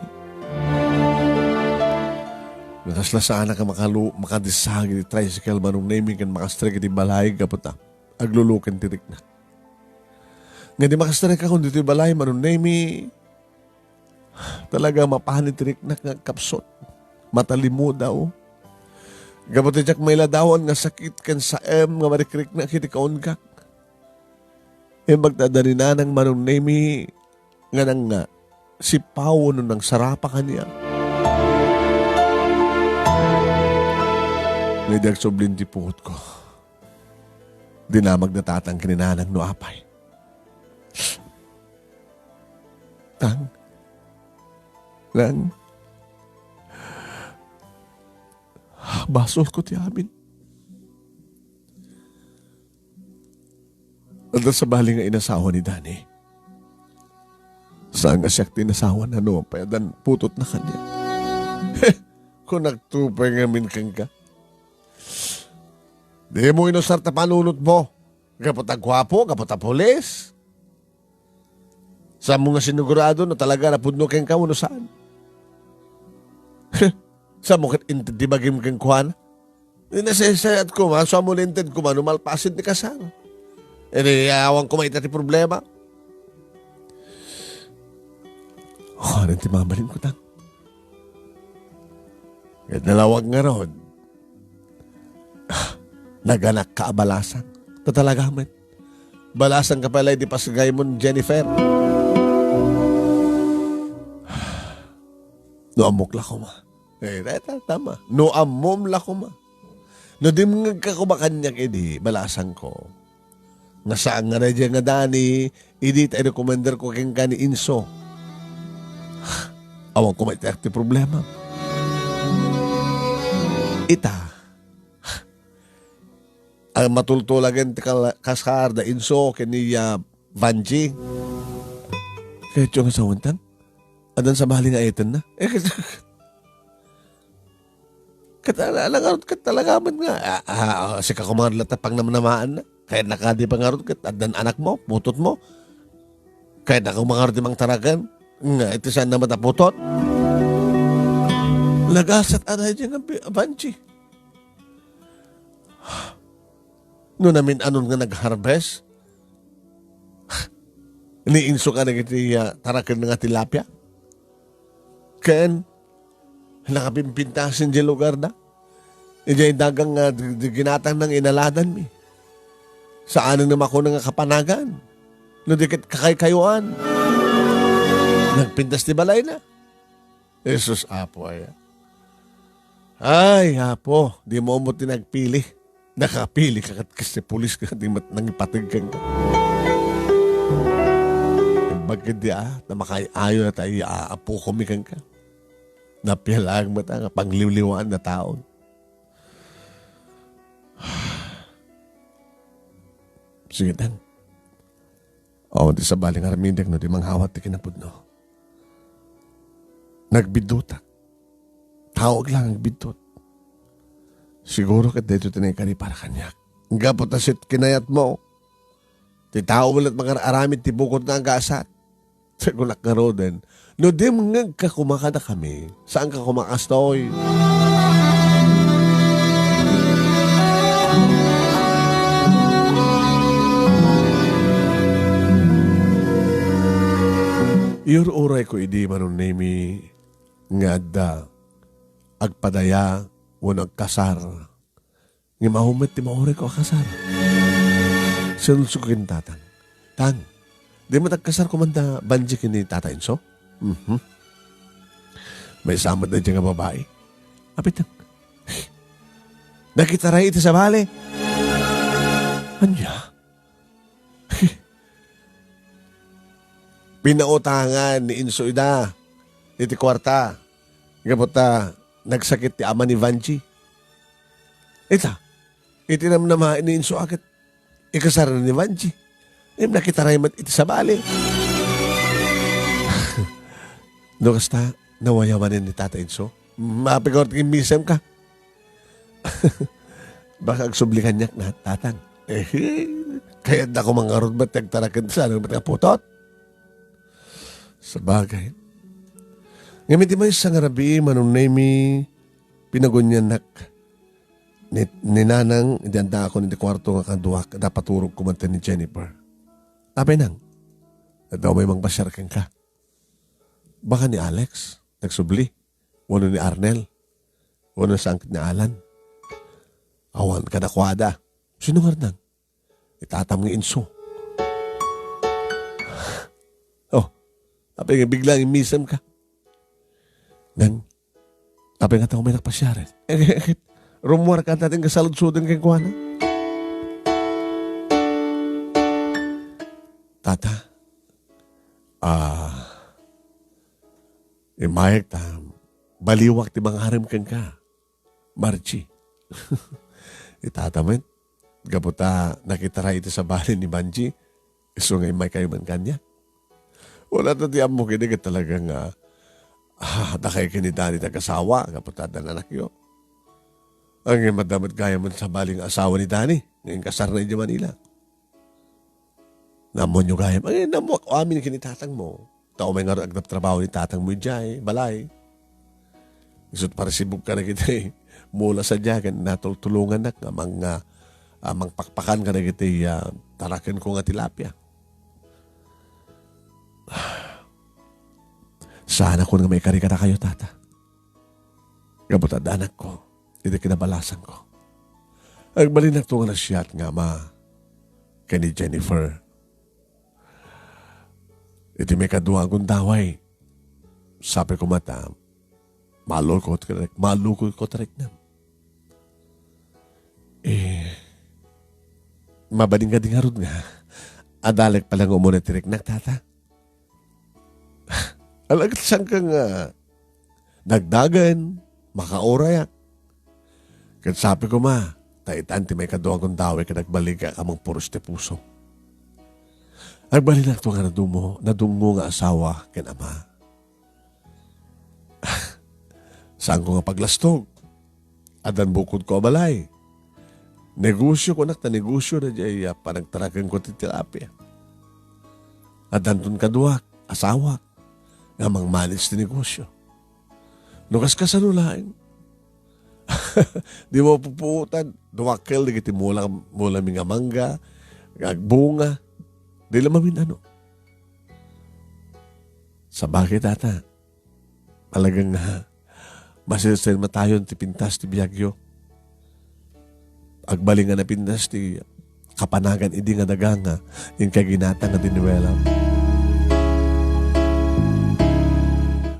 Nakaslasaan na ka makadisagi ti tricycle manunemi kan makastrek iti balay kaputa. Aglulukan tirik na. Nga di makastrek ka kung dito balay manunemi talaga mapahanit tirik na kapsot. Matalimo daw. Gabot jak may ladawan nga sakit kan sa nga marikrik na kiti kaungkak. Magdadalina ng manong nemi nga nang nga si Pao nun ng sarapa kanya. Ngayon soblin ti puhot ko. Dinamag na tatang kininanang no apay. Tang. Lang. Basol ko ti amin. At sa bali nga inasawa ni Danny. Saan nga siya tinasawa na no, payadan putot na kanya. Kung nagtupay nga min kang ka. Di mo inusar ta panunot mo. Kapot agwapo, kapot pulis. Sa mga sinugurado na talaga napudno kang ka saan. Sa mukit intid di bagim kang kuhan. Nasasayat ko ma, so amulintid ko ma, numalpasid ni kasal. Awang ko maita ti problema. Rin ti mabalin ko tang. At nalawag nga ron. Naganak ka balasan. Tatalaga man. Balasan ka pala di pasagay mo Jennifer. No amok la ko ma. Tama. No amom la ko ma. No di mga kakumakanyak edi balasan ko. Nga saan nga na dyan nga dani, edi tayo commander ko keng kani inso. Awang ko may ti problema. Ita, ang matultulagan kasar da inso kaniya Vanji. Kaya tiyo nga sa wantang, adan sa mahali nga etan na. Katalagaman nga. Si kakumangan latapang naman na. Kaya nakadi pangarot kat adan anak mo, putot mo. Kaya nakamangarot mang taragan. Nga, ito saan na mataputot. Lagasat aday dyan ang Vanji. No namin anon nga nag-harvest. Niinso ka na iti tarakan nga tilapia. Ken, nakapimpintasin dyan lugar na. Ijay dagang ginatang ng inaladan mi. Saan naman ako nga kapanagan. No dikit kakay-kayuan. Nagpintas ti balay na. Jesus apo ay. Ay apo, di mo mo tinagpili. Nakapili ka kasi pulis ka, di nangipatig ka. Bagay di na makayayo na tayo aapo kumikan ka. Napihalang mo ta, pangliwliwaan na taon. Sige tang. Di sa baling aramindag no, di manghawat ti kinapod no. Nagbidutak. Tawag lang ang bidot. Siguro ka dito tinay ka ni para kanyak. Gapot na sit kinayat mo. Ti tao ulit mga aramid ti bukod na ang gasat. Sagulak nga roden. No di mga kakumakada kami. Saan ka kumakastoy? Iyor oray ko idi manon nemi nga da agpadaya wano agkasar. Nga mahumit ti maoray ko akasar. Sinulsukin tatang. Tang, di mo tagkasar ko man da Vanji kini tata Inso? May samad na dyan nga babae. Apit tang. Nakita rin ito sa bale. Anya? Pinautangan ni Inso ida. Iti kwarta. Gabota, nagsakit ti ama ni Vanji. Ita, iti naman ni Inso akit. Ikasara ni Vanji. Nakita rin iti sa bali. Dokas ta, nawayawanin ni Tata Inso. Mapigor tingin misem ka. Baka agsublikan niyak na tatang. Kaya na ko mga rod ba't nagtarakan sa ano ba't putot? Sa bagay. Ngayon di mo isang arabi, manunay mi pinagunyan nak ninanang, hindi anda ako ni kwarto nga kanduwak, dapat turog kumanta ni Jennifer. Abay nang, daw may mangbasyar kang ka. Baka ni Alex, nagsubli. Wano ni Arnel. Wano sa angkit ni Alan. Awan ka nakwada. Sino nga nang? Itatam ng Inso. Apay nga biglang imisam ka. Nang, apay nga tayo may nakpasyarin. Rumuar ka natin kasalud-sudan kay kuwana. Tata, imayag ta, baliwak ti mga harim kang ka. Marchi. Itataman, gabuta nakitara ito sa bahay ni Vanji, iso nga imay kayo man kanya. Wala na tiyam mo kinigat talagang nakay kinidani na kasawa, kapatad ng anak yun. Ang madamat gaya mo sa baling asawa ni Dani, ngayon kasar na yung Manila. Namon yung gaya, namo, amin kinitatang mo. Tao may nga agnap trabaho ni tatang mo jay, balay. Isot para sibog ka na kita mula sa jagan, natulungan na nga, mga pakpakan ka na kita, tarakan ko nga tilapia. Sana ko nga may karikata kayo, tata. Gabutad anak ko, hindi kinabalasan ko. Agbalinak to nga na siyat nga ma kay ni Jennifer. Iti may kadua akong daway. Sabi ko mata, malukot ko tarik na. Mabaling ka din harod nga. Adalag palang umuna tirik na, tata. Alagat siyang kang nagdagan, makaurayak. Kaya sabi ko ma, taitan ti may kaduang kong daway ka nagbalik ka amang puros ti puso. Nagbalik na ito nga nadungo nga asawa ken ama. Saan ko nga paglastog? Adan bukod ko abalay. Negosyo ko na negosyo na jay panagtarakan ko ti tilapia. Adan tun kaduak, asawa. Nga mangmanis ti negosyo. Nukas ka sa nulain. Di mo pupuutan. Duwakil, di kiti mula mga mangga, bunga. Di lamamin ano. Sa bakit tata? Talagang masisir matayon ti pintas ti biyagyo. Agbalingan na pintas ti kapanagan idi nga daganga yung kaginata nga diniwelam.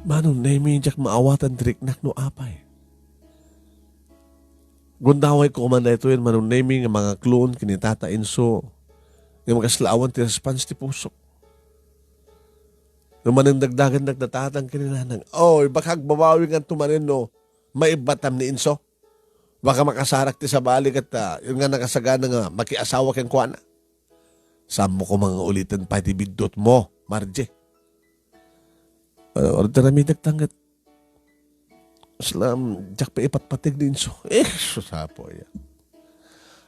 Manong naimidyak maawatan triknak no apay. Gundaway ko man na ito yun, manong naming mga klon kinitata inso. Yung magaslaawan ti response ti pusok. Nung manang dagdagan nagdatatang kininanang, baka babawi nga tumanin no, may batam ni inso. Baka makasarak ti sa balik at yung nga nakasagana nga makiasawa kang kuana. Samo ko mga ulitan pa ti bidot mo, Marje. Order na may dagtangat. Islam, jak pa ipatpatig din so. Susapo yan.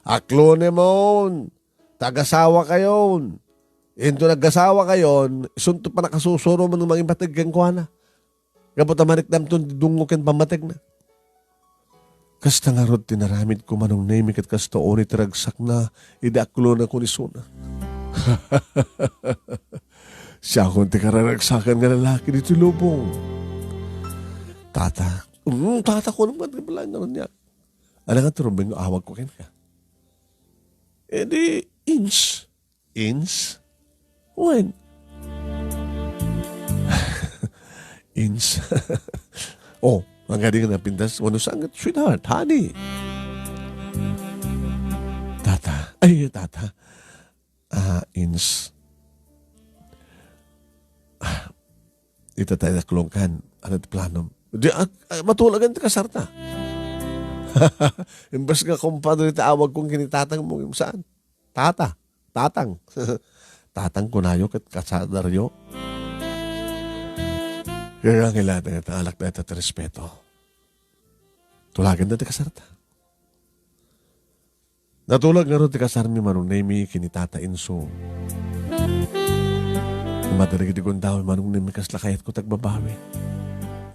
Aklone mo, tagasawa kayon. Into naggasawa kayon, isunto pa nakasusuro mo ng mga ipatig kang kuana. Kapot amanik namton, dungukin pamatig na. Kasta nga rod tinaramid ko manong namik at kasta o ni tiragsak na, ida aklone ko ni Suna. Siya akong tikararagsakan nga lalaki dito lubong. Tata ko naman, balaan na rin niya. Ano nga turubing awag ko kin ka? Di, ins. Ins? When? Ins. Ang galing na pintas, wano sangat, sweetheart, honey. Tata. Ins. Ito tayo naklongkan. Ano ito plano? Di, matulagan ti kasarta. Imbas nga kumpadre awag kong kinitatang mo yung saan? Tatang. Tatang kunayo kat kasadaryo. Kaya nga kailangan nga alak na ito at respeto. Tulagan na ti kasarta. Natulag nga rin ti kasarmi manong nami kinitata inso. Madalig di kong daw manong nami kaslakayat ko tagbabawi.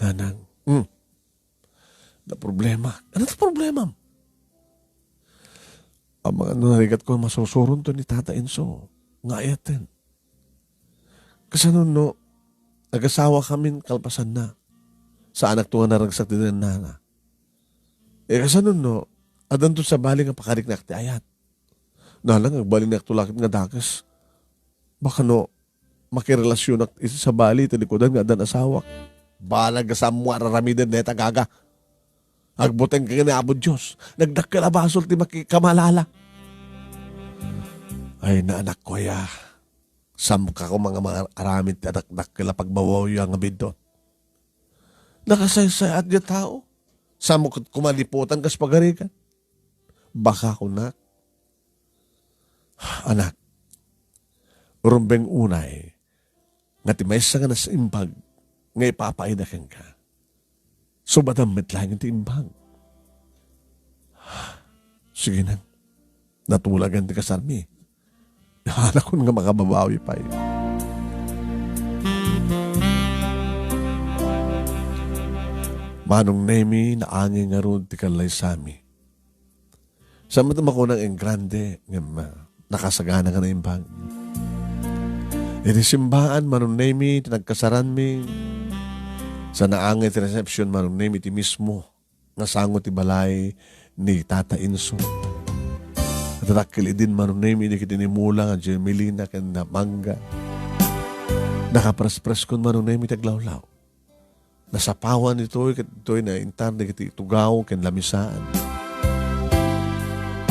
Nanang, na problema. Ano na problema? Ang mga narigat ko masusuron to ni Tata Enzo. Nga ayatin. Kasi no, nag-asawa kami kalpasan na. Sa anak to nga naragsak din ng nana. Kasi no, adan to sa bali nga pakarik na akti ayat. Nalang, ang bali na akti nga dakas. Baka no, makirelasyon ak isa sa bali, talikodan nga adan asawak. Balag sa mga raramidan neta gaga. Agbuteng ka na abo Diyos. Nagdakil abasol ti makikamalala. Ay naanak ko ya. Samka ko mga aramid ti adakdakil pagbawaw yung abidot. Nakasaysay at yung tao. Samukot kumaliputan kas pagarikan. Baka ko na. Anak. Urumbeng unay. Nga ti may nga nasimbag. Nga ipapaidakan ka. So badamit lang yung tiimbang. Sige nang. Natulagan ti kasarmi. Hala ko nga makababawi pa yun. Manong nemi na angin nga ron ti kalay sami. Sa matama ko ng engrande nga nakasagana ka na imbang. Inisimbahan manong nemi tinagkasaran mi. Sa naangit reception manong name iti mismo nga sango ti balay ni Tata Inso. At takili din manunemi ni kitinimula nga Jemelina ken na mangga. Nakapres-pres kun manunemi taglawlaw. Nasapawan ito'y na intarde kiti tugaw ken lamisaan.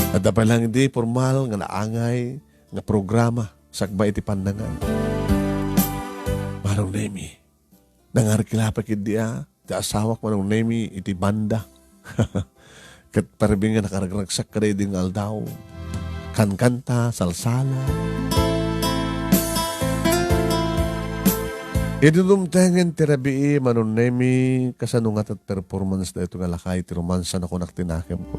At dapat lang hindi formal nga naangay nga programa sakba iti pandangan. Manunemi. Nangarkilapa kid dia ti asawak manunemi iti banda. Kat parabing nga nakaragraksak ka din aldaw. Kankanta, salsala. Idudumtengen tirabii manunemi kasanungat at performance na ito nga lakay ti romansa na kunak tinakem ko.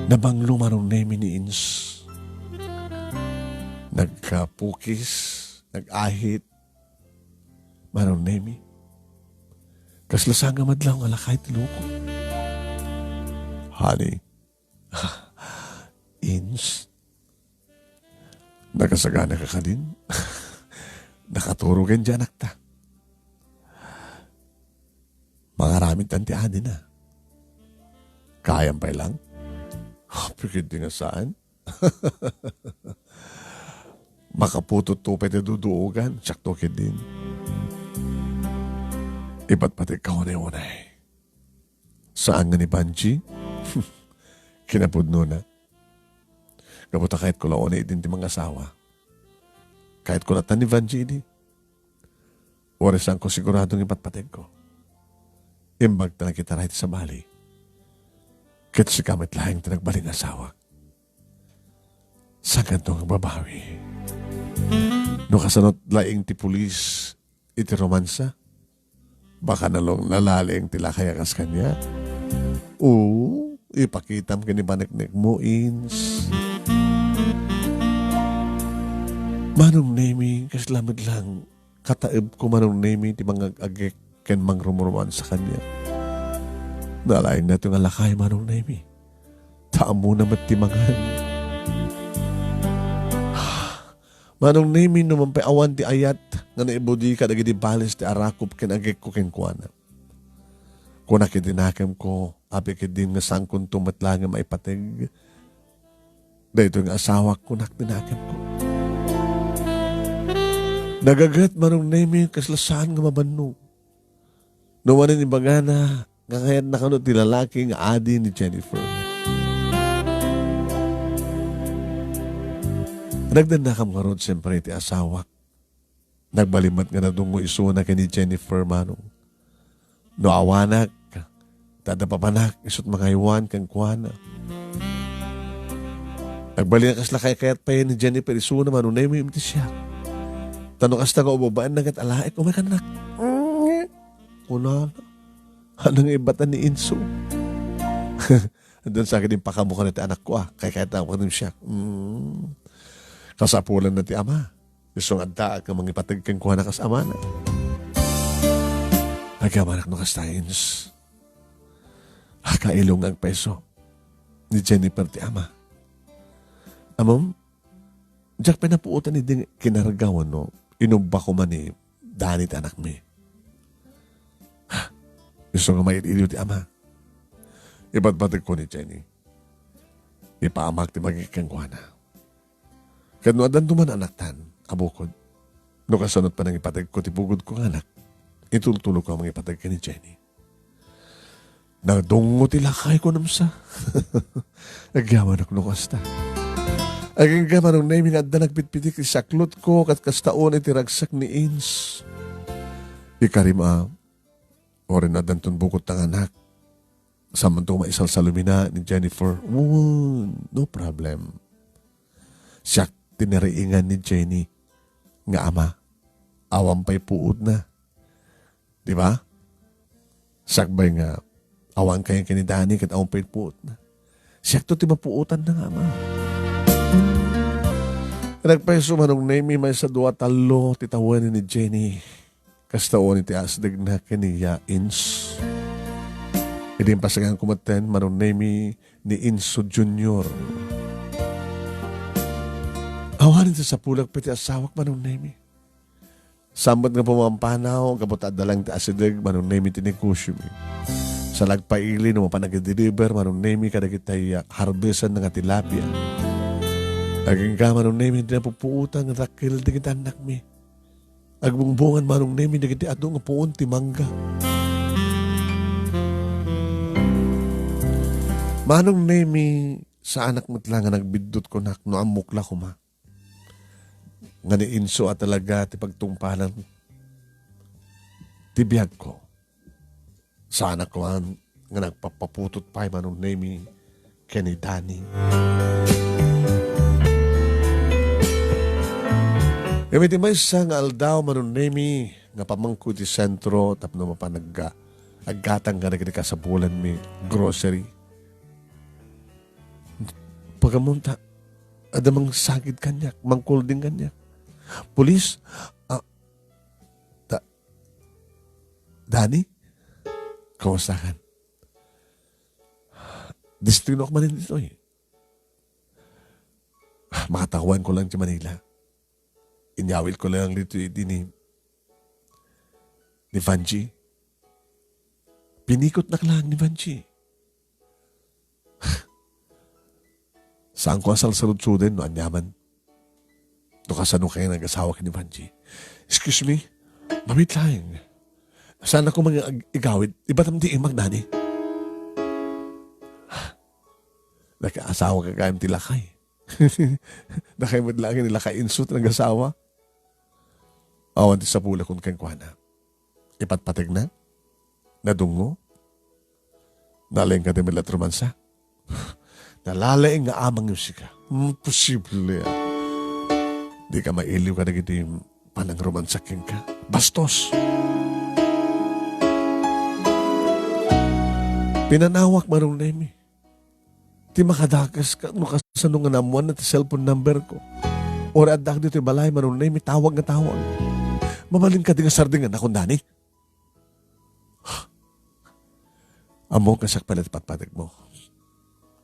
Nabanglo manunemi ni Ins. Nagkapukis, nag-ahit, manunemi. Kaslasang nga madlaw nga lakay ti luko. Honey, Ins, nakasagana ka ka din. Nakaturugan dyan akta. Mga raming tantiadin na. Kayang pa lang. Pikit din nga saan. Makaputot tupet na duduogan. Sakto kid din. Iba't pati kaunay-unay. Saan nga ni Banji? Kinapudno na. Kabuta kahit ko launay din ti mga asawa. Kahit ko natan ni Banji di. Oras ko siguradong ipatpatid ko. Imbag na kita rahit sa bali. Kit si kamit lahing tinagbaling asawa. Sa gantong babawi. No kasanot laing ti pulis iti romansa. Baka nalong nalaling tila kayakas kanya. Oo, ipakitam ka ni baniknik mo, Ins. Manong nemi, kaslamid lang, kataib ko manong nemi, ti mga agek ken mang rumurman sa kanya. Nalain na ito nga lakay manong nemi. Taamo na matimangan. Manong nemi naman pa awan ti ayat nga naibudi ka nagidi balis ti arakop ken agek ko ken kuana. Kung nakidinakem ko, api kidin nga sangkon tumatla nga maipatig. Dahito nga asawa ko nakdinakem ko. Nagagat manong nemi kaslasaan nga mabanno. Nawanin ibaga na nga ngayon nakanot ti lalaki nga adi ni Jennifer. Nagdanakam nga rod siyempre ti asawak. Nagbalimat nga na dungo isuna ka ni Jennifer manong. No awanak, tadapapanak, isot mga iwan kang kuwana. Nagbali na kasla kayat pa ni Jennifer isuna manong na yung imti siya. Tanong asta nga ubabaan na kat alaik, umay ka nak. Una na. Anong ibatan ni Inso? Doon sa akin yung pakamukha na ti anak ko kaya kahit ako rin siya. Kasapulan na ti ama. Gusto nga daag ka mga ipatag kang kuha na kasama na. Nagkamanak no kastayins. Kailong ang peso ni Jennifer ti ama. Amom, jak pinapuutan ni ding kinaragawan no. Inubba ko man ni Danit anak mi. Gusto nga may iliw ti ama. Ibatbatag ko ni Jenny. Ipaamak ti magiging kuha na. Kano adan tuman anak tan, abukod. No kasunod pa nang ipatag ko ti bugod ko anak. Itultulog ko ang mga ipatag ka ni Jenny. Nagdungo ti lakay ko namsa. Agyaman ako no kasta. Aging gaman nung naiming adda nagpitpitik ti saklot ko kat kastaon iti ragsak ni Ins. Ikarima, orin adan ton bukod tang anak. Samantong maisal sa lumina ni Jennifer. No problem. Siyak tiniriingan ni Jenny nga ama. Awang pa'y puod na. Di ba? Sakbay nga awang kayang kinidani kat awang pa'y puod na. Siyak to ti mapuutan na nga ama. Nagpaiso manong name may sa dua talo titawan ni Jenny. Kastaon iti asdag na kaniya Ins. Hindi yung pasagang kumaten manong name ni Inso Jr. Awanin sa pulag pati asawak manong name. Sambat nga pumampanaw, kabot adalang ti asidag manong name ti negosyo mi. Sa lagpaili no mapanag-deliver manong nemi kada kitay harbesan nga tilapia. Aging ka manong nemi na pupuutan nga takil di kita anak mi. Agbungbungan manong nemi na kita ato nga puun ti mangga. Manong nemi sa anak mo't lang nga nagbidot ko nak no amukla ko ma. Nga ni inso at talaga ti pagtungpalan ti biyag ko. Sa anak ko nga nagpapaputot pa manong nemi Kenny Dani. Gamit may isang aldaw manong nemi nga pamangko ti sentro tapno mapanagga aggatang nga nagkita sa bulan mi grocery. Pagamunta, adamang sagid kanyak, mangkulding kanyak. Pulis, Dani? Kamusta kan? Destino ko man dito eh. Makatawan ko lang sa Manila. Inyawil ko lang dito ni Vanji. Pinikot na lang ni Vanji. Saan ko asal salud-suden no anyaman? No kasano kayo nag-asawa ka ni Vanji? Excuse me, mamit lang. Saan ako mga igawid? Iba tam di imag nani? Naka-asawa ka kayang tilakay. Nakaimod lang nilakay insut ng asawa. Awan ti sa pula kung kengkwana. Ipatpatig na? Nadungo? Naling ka din milat romansa? Nalalaing nga amang yung sika. Posible yan. Di ka mailiw ka na gito yung panang romansaking ka. Bastos. Pinanawak marong nemi. Ti makadakas ka, no kasano nga namuan na ti cellphone number ko. Or adak dito yung balay marong nemi, tawag nga tawag. Mamaling ka di nga sardingan akong dani. Amo kasak palit patpatig mo.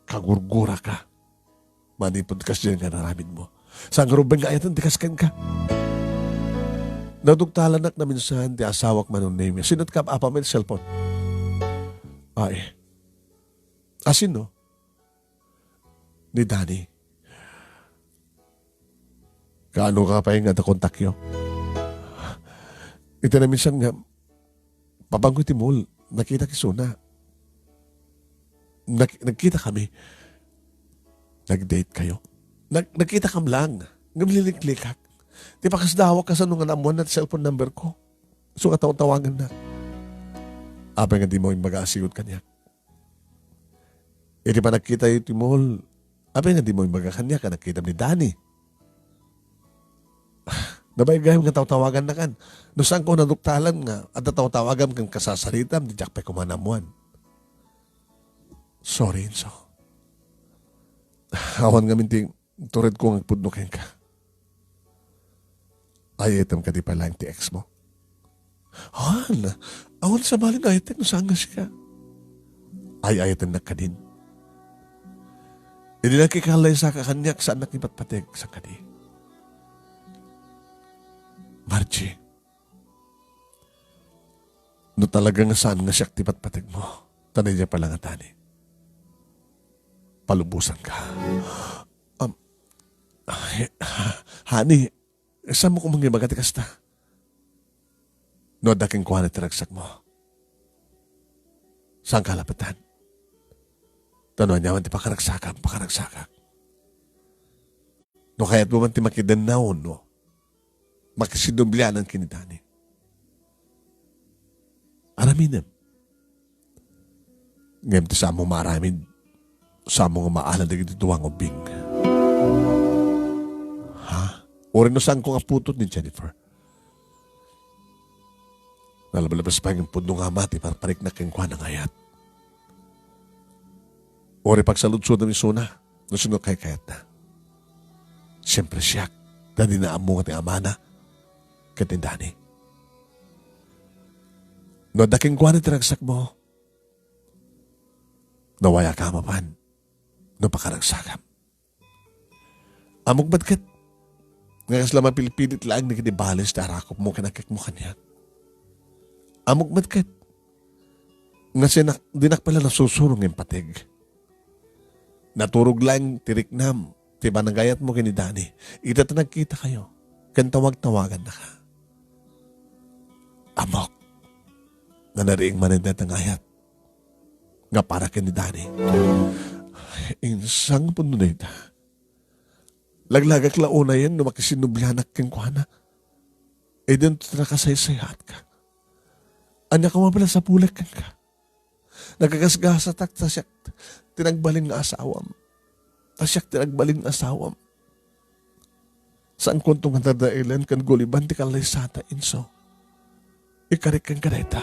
Kagurgura ka. Manipod kas dyan nga naramid mo. Sa garubang nga ayatan, dikaskan ka. Nadugtalanak na minsan, di asawak manon name. Sinat ka apa may cellphone. Ay. Asin no? Ni Dani. Kaano ka pa yung nga kontakyo? Ito na minsan nga, papangko timol, nakita kisuna. Nagkita kami. Nag-date kayo. Nagkita kam lang. Ngamliliklikak. Di pa kasdawak ka sa nung namuan na cellphone number ko. So tawagan na. Apa nga di mo yung mag-aasigot kanya. E di pa nakita yung timol. Apa nga di mo yung mag-akanya ka nakita ni Dani. Nabay gayong nga tawagan na kan. No saan ko naduktalan nga at tawagan kang kasasalitam di jakpay kumanamuan. Sorry, Inso. Awan nga minting tured ko ang pudnukin ka. Ay, item ka di pala yung ex mo. Awan sa maling ayatek no saan nga siya. Ay, item na ka din. Hindi na kikalay sa kakanyak saan nakipatpatig sa kadi. Margie, no talaga nga saan nga siya tipatpatig mo, tanay niya pala nga tani. Palubusan ka. Honey, saan mo kumang magatikas ta? No, daking kuha na tiragsak mo. Saan kalapatan? Tanong niya man ti pakaragsakan. No, kaya't mo man ti makidanawon, no? Makisidomblianan kinitani. Araminem. Ngayon ti sa mo maramid. Sa mo nga maalan na gituwang ubing. Ha? Uri no saan ko nga putot ni Jennifer. Nalabalabas pa yung puno nga mati para parik na keng kwa ng ayat. Uri pagsaludsod na misuna, no sino kay kayat na. Siyempre siya, dadi na amo nga ti amana, katindani. No daking kwa na tiragsak mo, nawaya ka mapan. No pakaragsakam. Amok badkat. Ngayon sila mapilipilit lang na kinibalis na arakop mo kinakik mo kanya. Amok badkat. Nga dinak pala nasusurong yung patig. Naturog lang, tiriknam. Tiba nagayat mo kini Dani. Ita nagkita kayo. Kan tawag-tawagan na ka. Amok. Nga nariing manindad ng ayat. Nga para kini Dani. Insang puno na ita. Laglagak launa yan, no makisinublanak keng kuhana. E din ito nakasaysayahat ka. Anya ka mapala sa pulak ka. Nagagasgasatak tasyak tinagbaling na asawam. Tasyak tinagbaling na asawam. Saan kuntong hatadailan kan guliban ti kalay sata inso. Ikarik kang kareta.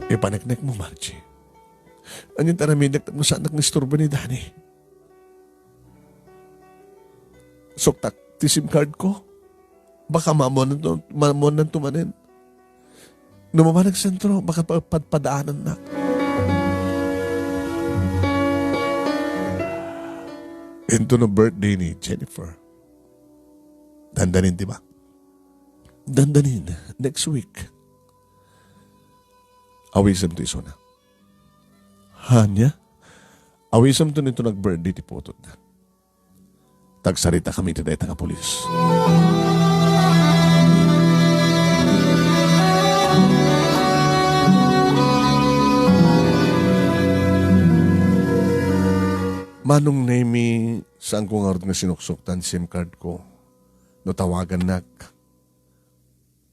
Ipaneknek mo, Margie. Anyan taraminak mo saan nagnisturba ni Dani. Suktak ti SIM card ko. Baka mamon ng tumanin. Numaman ang sentro, baka padaanan na. Into na birthday ni Jennifer. Dandanin, di ba? Dandanin, next week. Awisam to iso na. Hanya? Awisam to nito nag-birthday ti potod na. Tagsarita kami today taga polis. Manong Nemi, saan ko nga nga sinuksuktan SIM card ko. No tawagan nak.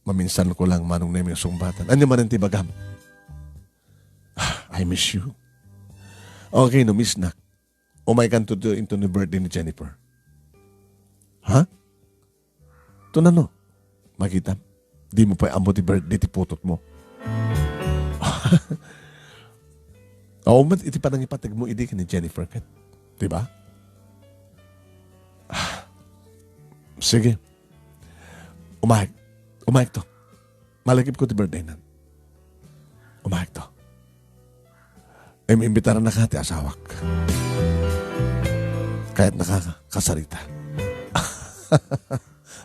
Maminsan ko lang Manong Nemi yung sumbatan. Ano man ang tibagam? I miss you. Okay, no, miss nak. Umay kan to do into the birthday ni Jennifer. Ha? Ito na no. Makita. Di mo pa ambo ti birthday ti putot mo. Oo, iti pa nang ipatag mo, idi ka ni Jennifer kat. Diba? Sige. Umahik to. Malagip ko ti birthday nan. Umahik to. Imbitaran na ka ti asawak. Kahit nakakasarita.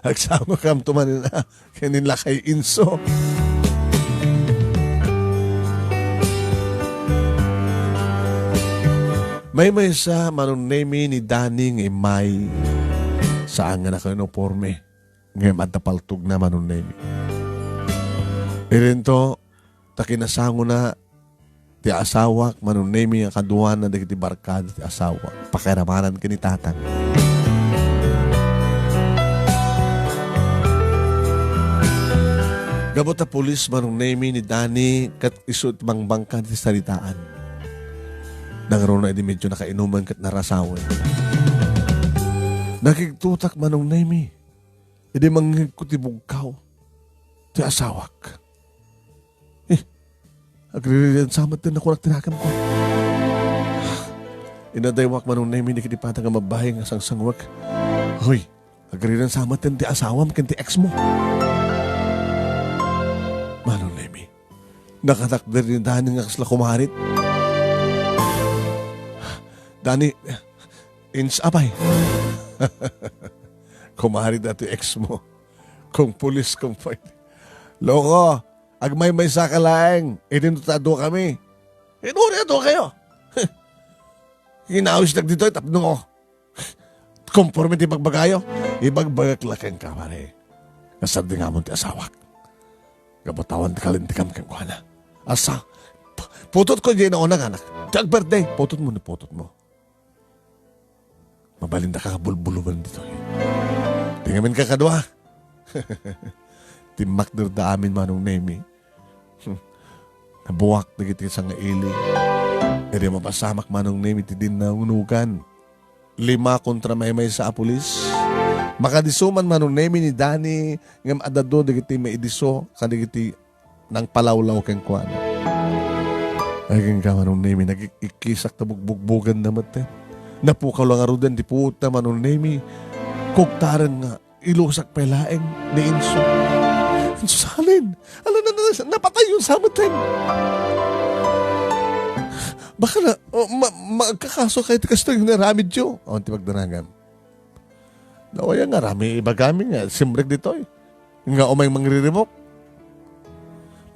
Agsama kam tumanin na. Kanin lakay inso. May sa Manong Nemi ni Daning may saan nga nakanoporme ngayon at napaltog na Manong Nemi. Irin to, takinasango na ti asawak Manong Nemi ang kaduan na dagiti barkada ti asawak. Pakiramanan ka ni tatang. Gabot na pulis Manong Nemi ni Dani kat isut mangbangkan ti salitaan. Nangaro na medyo nakainuman kat narasawan. Nakiktutak Manong Nemi. Hindi mangikutibugkaw. Ti asawak. Agririyan samat din ako tinakam ko. Inadaywak Manong Nemi ni kitipatang ang mabahay ng asang sangwak. Hoy, agririyan samat din ti asawam kan ti ex mo. Manong Nemi. Nakatakder ni Dani nga kasla kumarit. Dani, ins apay. Kumaharid na ito ex mo. Kung pulis, kung fight. Loko, agmay-may sa kalaeng. Itinutado kami. Inurin kayo. Hinawis nag dito, tapno ko. Conformity pagbagayo. Ibagbagak lakang ka, pare. Kasardi nga mo ti asawak. Gabatawan ti kalintikam kang kuhana. Asa, putot ko dyan na unang anak. Tag birthday, putot mo na putot mo. Mabalinda ka kabulbuluban dito. Tingamin ka kadwa. Timak da amin Manong Nemi. Nabuwak na kita sa nga ili. Eri mapasamak Manong Nemi ti din na unugan. 5 kontra may sa apulis. Makadisuman Manong Nemi ni Dani ngam adado dagiti maidiso kadigiti nang palawlaw kang kuan. Ay ka Manong Nemi nagikisak na bugbugbugan na mate. Napukaw lang arudan di puta Manong Nemi. Kugtaran nga ilusak pelaeng ni Inso. Inso salin. Alam na napatay yung samatin. Baka na magkakaso kahit kasto yung naramid yo. O, ti magdanagam. Nawaya nga rami iba kami nga. Simbrek dito eh. Nga umay mangriremok.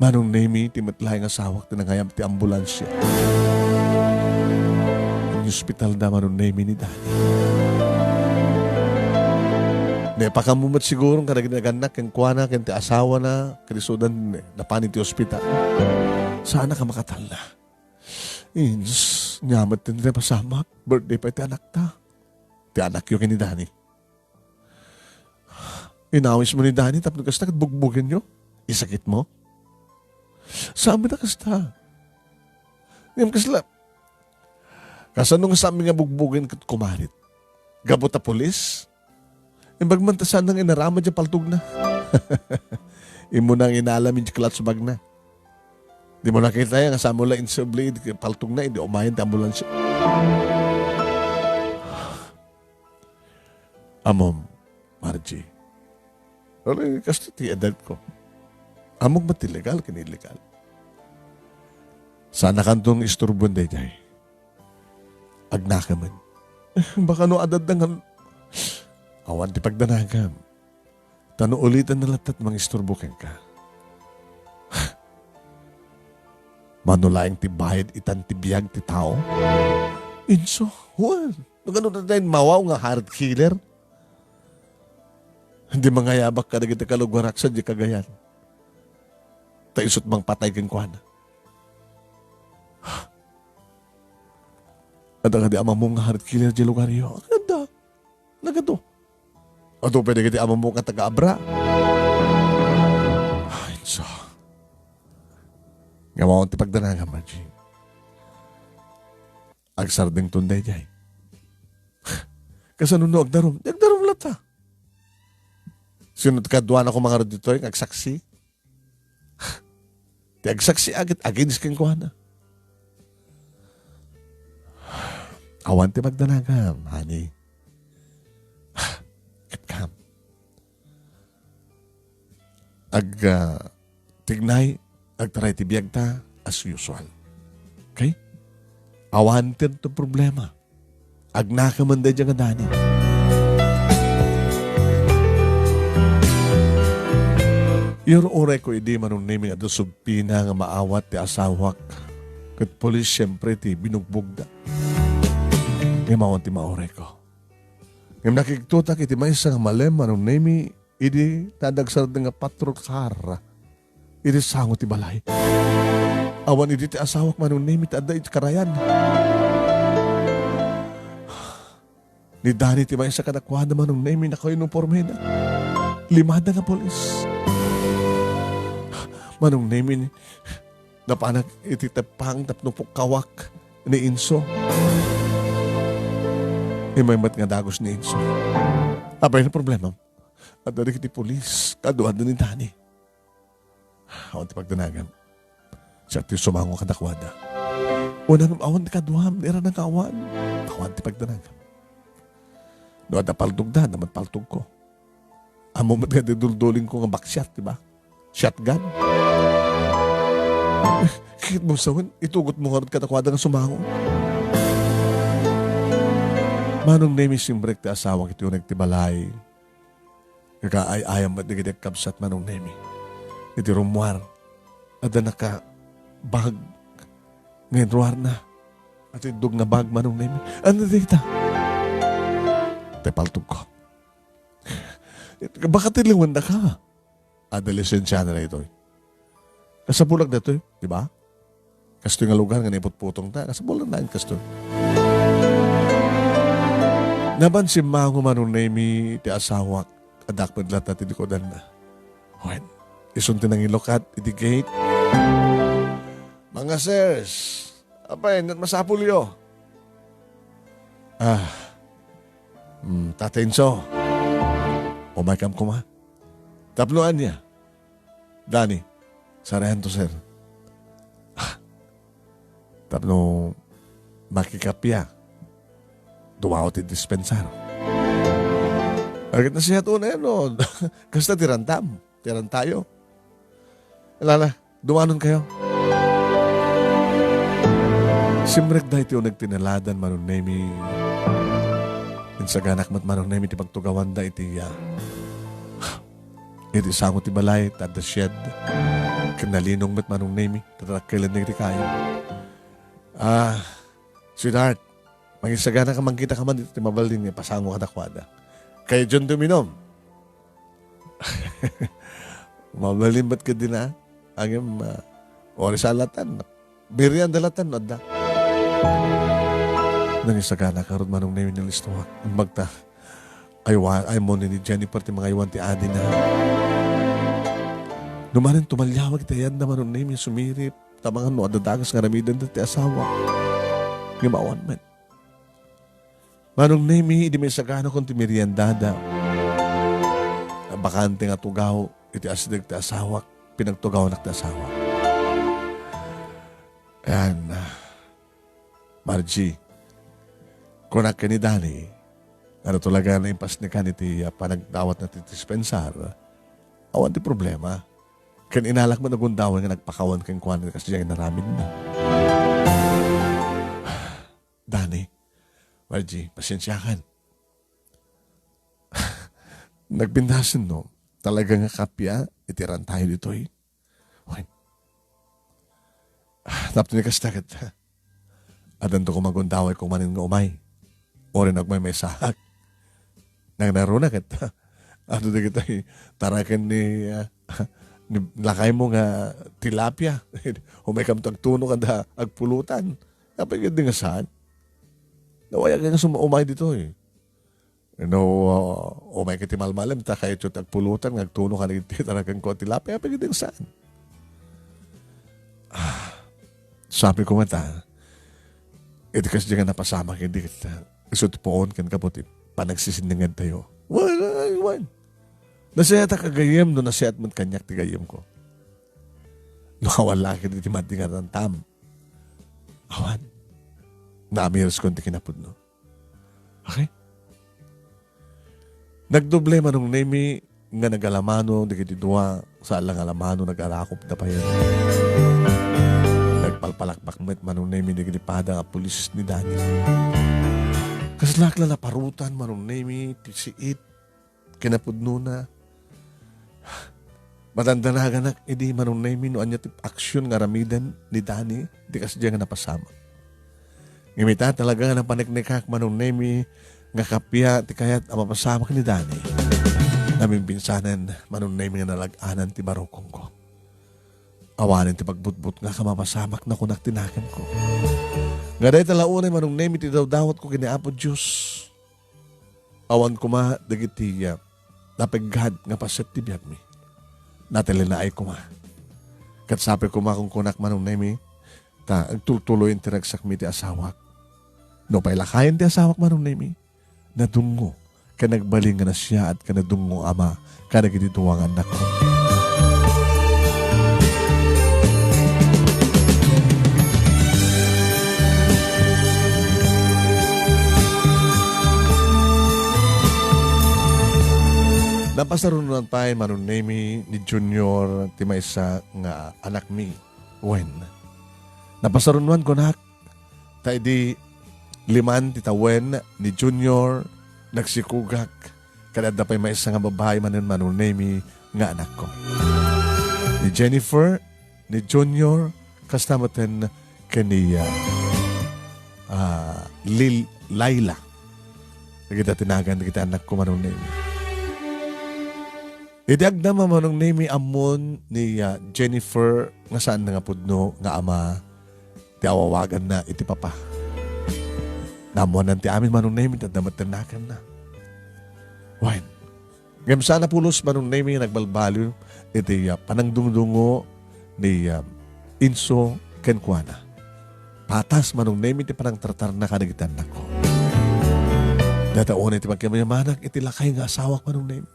Manong nemi ti matlahay nga sawak ti nangayam ti ambulansya. Ang hospital da manong nemi ni Dani. Pakamumat siguro kada ginaganak kang kuana kang ti asawa na kalisudan napanin ti ospital. Sana ka makatala. Nyamat din na pasama. Birthday pa ti anak ta. Ti anak yung ni Dani. Inawis mo ni Dani tapos kasta bugbugin nyo. Isakit mo. Sabi na kasta. Ngayon kasla. Kasanong sa amin nga bugbugin kat kumarit. Gabot ta polis. Bagmantasan ng inarama dyan paltog na. Imo nang inalamin dyan klats bag na. Di mo nakita yan, kasama mo lang insubli, paltog na, hindi umayan ta ambulansya. Amom, Margie. Wala, kasi ti edad ko. Among ba't illegal, kinillegal? Sana kantong isturbon day jay. Agnaka man. Baka no adad ng awan di pagdanagam. Tano ulitan na latat mga isturbukin ka. Manulaing ti bayad itan ti biyag ti tao. Inso, huwan. Nagano na tayo mawaw nga hard killer. Hindi mangayabak ka na kita kalugwaraksan di kagayan. Taisot mang patay kang kuhana. Ada ka di ama mong hard killer di lugar iyo. Aganda. Nagado. Ato pwede kiti ama mo ka taga-abra. Ay, so. Nga mo ti pagdanaga, Margie. Agsarding tunday jay. Kasanuno agdarom. Agdarom lata. Sinod kaduan ako mga dito yung agsaksi. Ti agsaksi agit aginis kang kuhana. Awan ti pagdanaga, honey. Kam. Tignay, agtaray ti biyag ta as usual. Okay? Awantin to problema. Agnakaman da dyan nga Dani. Yung oray ko hindi manong naming at subpina nga maawat ti asawak. Kat polis siyempre ti binugbog da. Ngayon mawan ti maoray ko. Ngayon nakiktutak iti may isang malem anong nemi idi tadagsar nga patrol kara. Idi sango ti balay. Awan idi ti asawak manong nemi tada iti karayan. Ni Dani ti may isa kadakwada manong nemi na kayo nung pormena. Limada nga polis. Manong nemi napanag iti tepang tapnupok kawak ni Inso. Imaymat nga dagos ni Inso. Abay na problema. At dari kiti polis, kaduhan na ni Dani. Awan ti pagdanagan. Siya ti sumango kadakwada. Unang awan ti kaduham, nira ng kawan. Awan ti pagdanagan. Doon na paltog da, naman paltog ko. Amo mat nga didulduling ko nga baksyat, diba? Shotgun. Kikit mo sawan, itugot mo nga kadakwada nga sumango. Manong nemi simbrek ti asawa kiti unag ti balay. Kakaayayam at nagidik kabsat manong nemi. Iti rumwar. Ada naka bag. Ngayon ruwar na. At idug na bag manong nemi. Ano dita? Tepaltog ko. Baka tilingon na ka. Adolescensya na ito. Kasabulag na ito, di ba? Kasto nga lugar nga naipot-putong ta. Kasabulag na yun kasto. Naban si Mango manong nemi ti asawak adak padlat na tinikodan na. Hoy, isunti ng ilokat, iti gate. Mga sirs, apay, masapulyo. Tatenso. Umaykam ko ma. Tapluan niya. Dani, sarento sir. Tapno, makikapya. Dumaw ti dispensar. Agad na siya ito na yan, no? Kasta tirantam. Tiran tayo. Alala, dumanon kayo. Simrek dahi tiyo nagtinaladan manong nemi. Insaganak mat manong nemi ti pagtugawan da iti iti sango ti balay, tada siyad. Kanalinong met manong name, tatakilan na iti kayo. Sweetheart, mangisagana ka kita ka man dito, timabaldin niya, pasango ka nakwada. Kaya John Dominom, mabalin ba't ka din Ang oras alatan, birian dalatan, adda. Nangisagana ka ron manong name ng listuwak. Magta, ay mo ni Jennifer ti mga iwan ti adi na. Numanin tumalyawag tayan na manong name yung sumirip. Tamangan no, adadagas nga ramidan ti asawa. Gimawan man. Manong name, hindi may sagana kung ti meriendada. Bakante nga tugaw, iti asdig ti asawa. Pinagtugaw na ti asawa. Ayan, Margie, kunak ka ni Danny, ano talaga na impas ni ka iti panagdawat na dispensar, awan ti problema. Kan inalak mo nagundawan nga nagpakawan kang kuwan kasi diyang naramid na. Danny, Margie, pasensyakan. Nagbindasan no, talaga nga kapya, itiran tayo dito eh. Wait. Tapos ni kastakit. Adan to kumagundaway kung manin nga umay. O rin nagmay sahag. Nang naruna kita. Ano na kita tarakan ni lakay mo nga tilapia. Umay kam tagtuno ka da agpulutan. Kapag yun din nga saan. Nawaya ka nga umay dito eh. Umay kiti malmalam ta kayo chut agpulutan agtuno ka na tarakan ko tilapia. Kapag yun din nga saan. Sabi ko mata, ito kasi dyan nga napasama ka, hindi kita. Isot poon kan kaputi, panagsisindingan tayo. Wan. Nasaya ta kagayam, no nasayat mo kanyak ti gayam ko. Nakawala ka di matingan ng tam. Awan. Naamiras ko hindi kinapod, no? Okay? Nagdoble manong nemi nga nagalamano, di kitidua, sa alang alamano, nag-arakop na pa yan. Nagpalpalakpak met manong nemi nagilipada nga pulis ni Daniel. Kaslakla na parutan manong nemi tisiit kinapudno na. Matandanaga nak edi manong nemi no anya tip aksyon nga ramidan ni Dani di kasi diya nga napasama. Ngimita talaga nga napaniknikak manong nemi nga kapya ti kayat ang mapasama ni Dani. Naming binsanan manong nemi nga nalaganan ti barokong ko. Awanin ti pagbutbut nga kamapasamak na kunak tinakan ko. Nga dahi talaunay manong name iti daw-dawat ko kiniapo Diyos. Awan ko ma dagiti napeghad nga paset ti biyag mi. Natalinaay ko ma. Katsapi ko ma kung kunak manong name ta agtutuloy ti ragsak mi ti asawak. No pay lakayan ti asawak manong name nadungo ka nagbaling nga na siya at ka nadungo ama ka nagitituwang anak ko. Napasarunan pa manong name ni Junior ti maysa nga anak mi, Wen. Napasarunan ko nak, ta di liman ti Wen ni Junior nagsikugak kada pay maysa nga babae manen manong name nga anak ko. Ni Jennifer, ni Junior, kastamatan kaniya Laila. Kita tinagan kita anak ko manong name. Idag naman manong name amon ni Jennifer nga saan nga pudno nga ama ti awawagan na iti papa. Namuan ti amin manong name at namatanakan na. Wine. Ngam sana pulos manong name nagbalbalo iti panangdungdungo ni Inso Kenkwana. Patas manong name iti panang tratar na kanagitan na ko. Dataon iti pagkamayamanak iti lakay nga asawak manong name.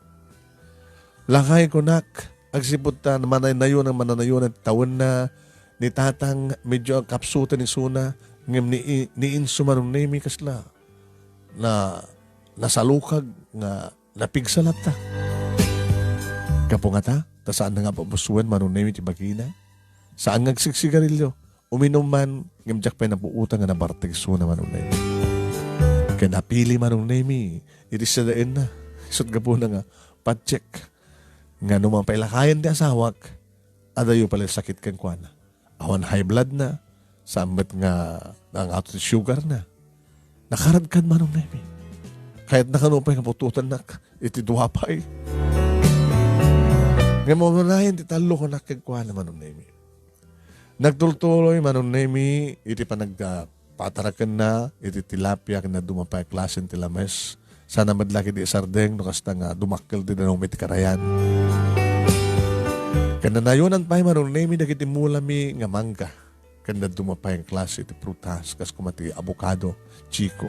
Lakay ko nak, agsipot ta mananayon ang mananayon at taon na ni tatang medyo kapsutan ni Suna ngam ni Inso manong name kasla na nasalukag nga napigsalat ta. Kapo nga ta saan na nga pabusuan manong name ti bagina? Saan nga sigsigarilyo? Uminom man, ngimjak pa napuutang nga nabartig Suna manong name. Kaya napili manong name, iti sa dain na. Isot ka po na nga, pa-check. Nga naman pailakayan ti asawak, adayo pala sakit kan kwa na. Awan high blood na, sambat nga ang ato sugar na. Nakarad kan manong nemi. Kahit nakanupay nga pututan na, iti duwapay. Nga mo manahin, ti talo ko na kagkwa na manong nemi. Nagtultuloy manong nemi, iti pa nagpatarakan na, iti tilapia na dumapay klasen ti lames. Sana madlaki di sardeng, no kasta nga dumakkel di na nung may tikarayan. Kananayunan pa manong nemi, dagiti mulami nga mangga. Kanda dumapay ang klase iti prutas, kas kumati avocado, chiko.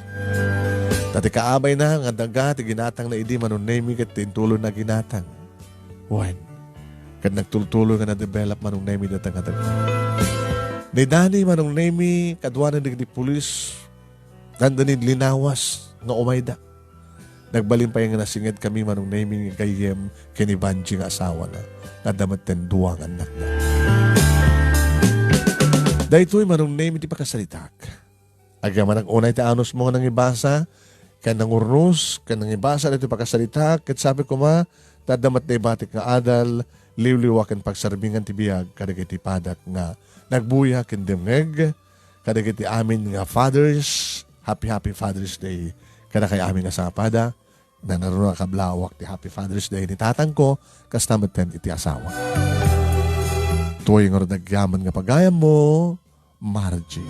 Tati kaabay na, nga daga, ti ginatang na idi manong nemi, kat tintulo na ginatang. Wen, kad nagtultulo nga na-develop manong nemi datang nga daga. Ni Dani manong nemi, kadwa na di pulis, ganda ni linawas, nga umayda. Nagbalin pa yung nasingid kami manong naming kayem kini Banji nga asawa na nadamat ten duwang anak na. Dahito'y manong naming di pakasalitak. Agaman ang unay ta anos mo nang ibasa, kan nang urnos, kan nang ibasa dito pakasalitak, kat sabi ko tadamat na ibatik nga adal, liwliwakan pagsarbingan ti biyag, kadagiti padak nga nagbuya kindemeg, kadagiti amin nga fathers, happy Father's Day, kada kay amin nga sapada, na naroon kablawak ti Happy Father's Day ni tatang ko, kastamat ten iti asawa. Tuwing nga nagyaman nga pagayam mo, Margie.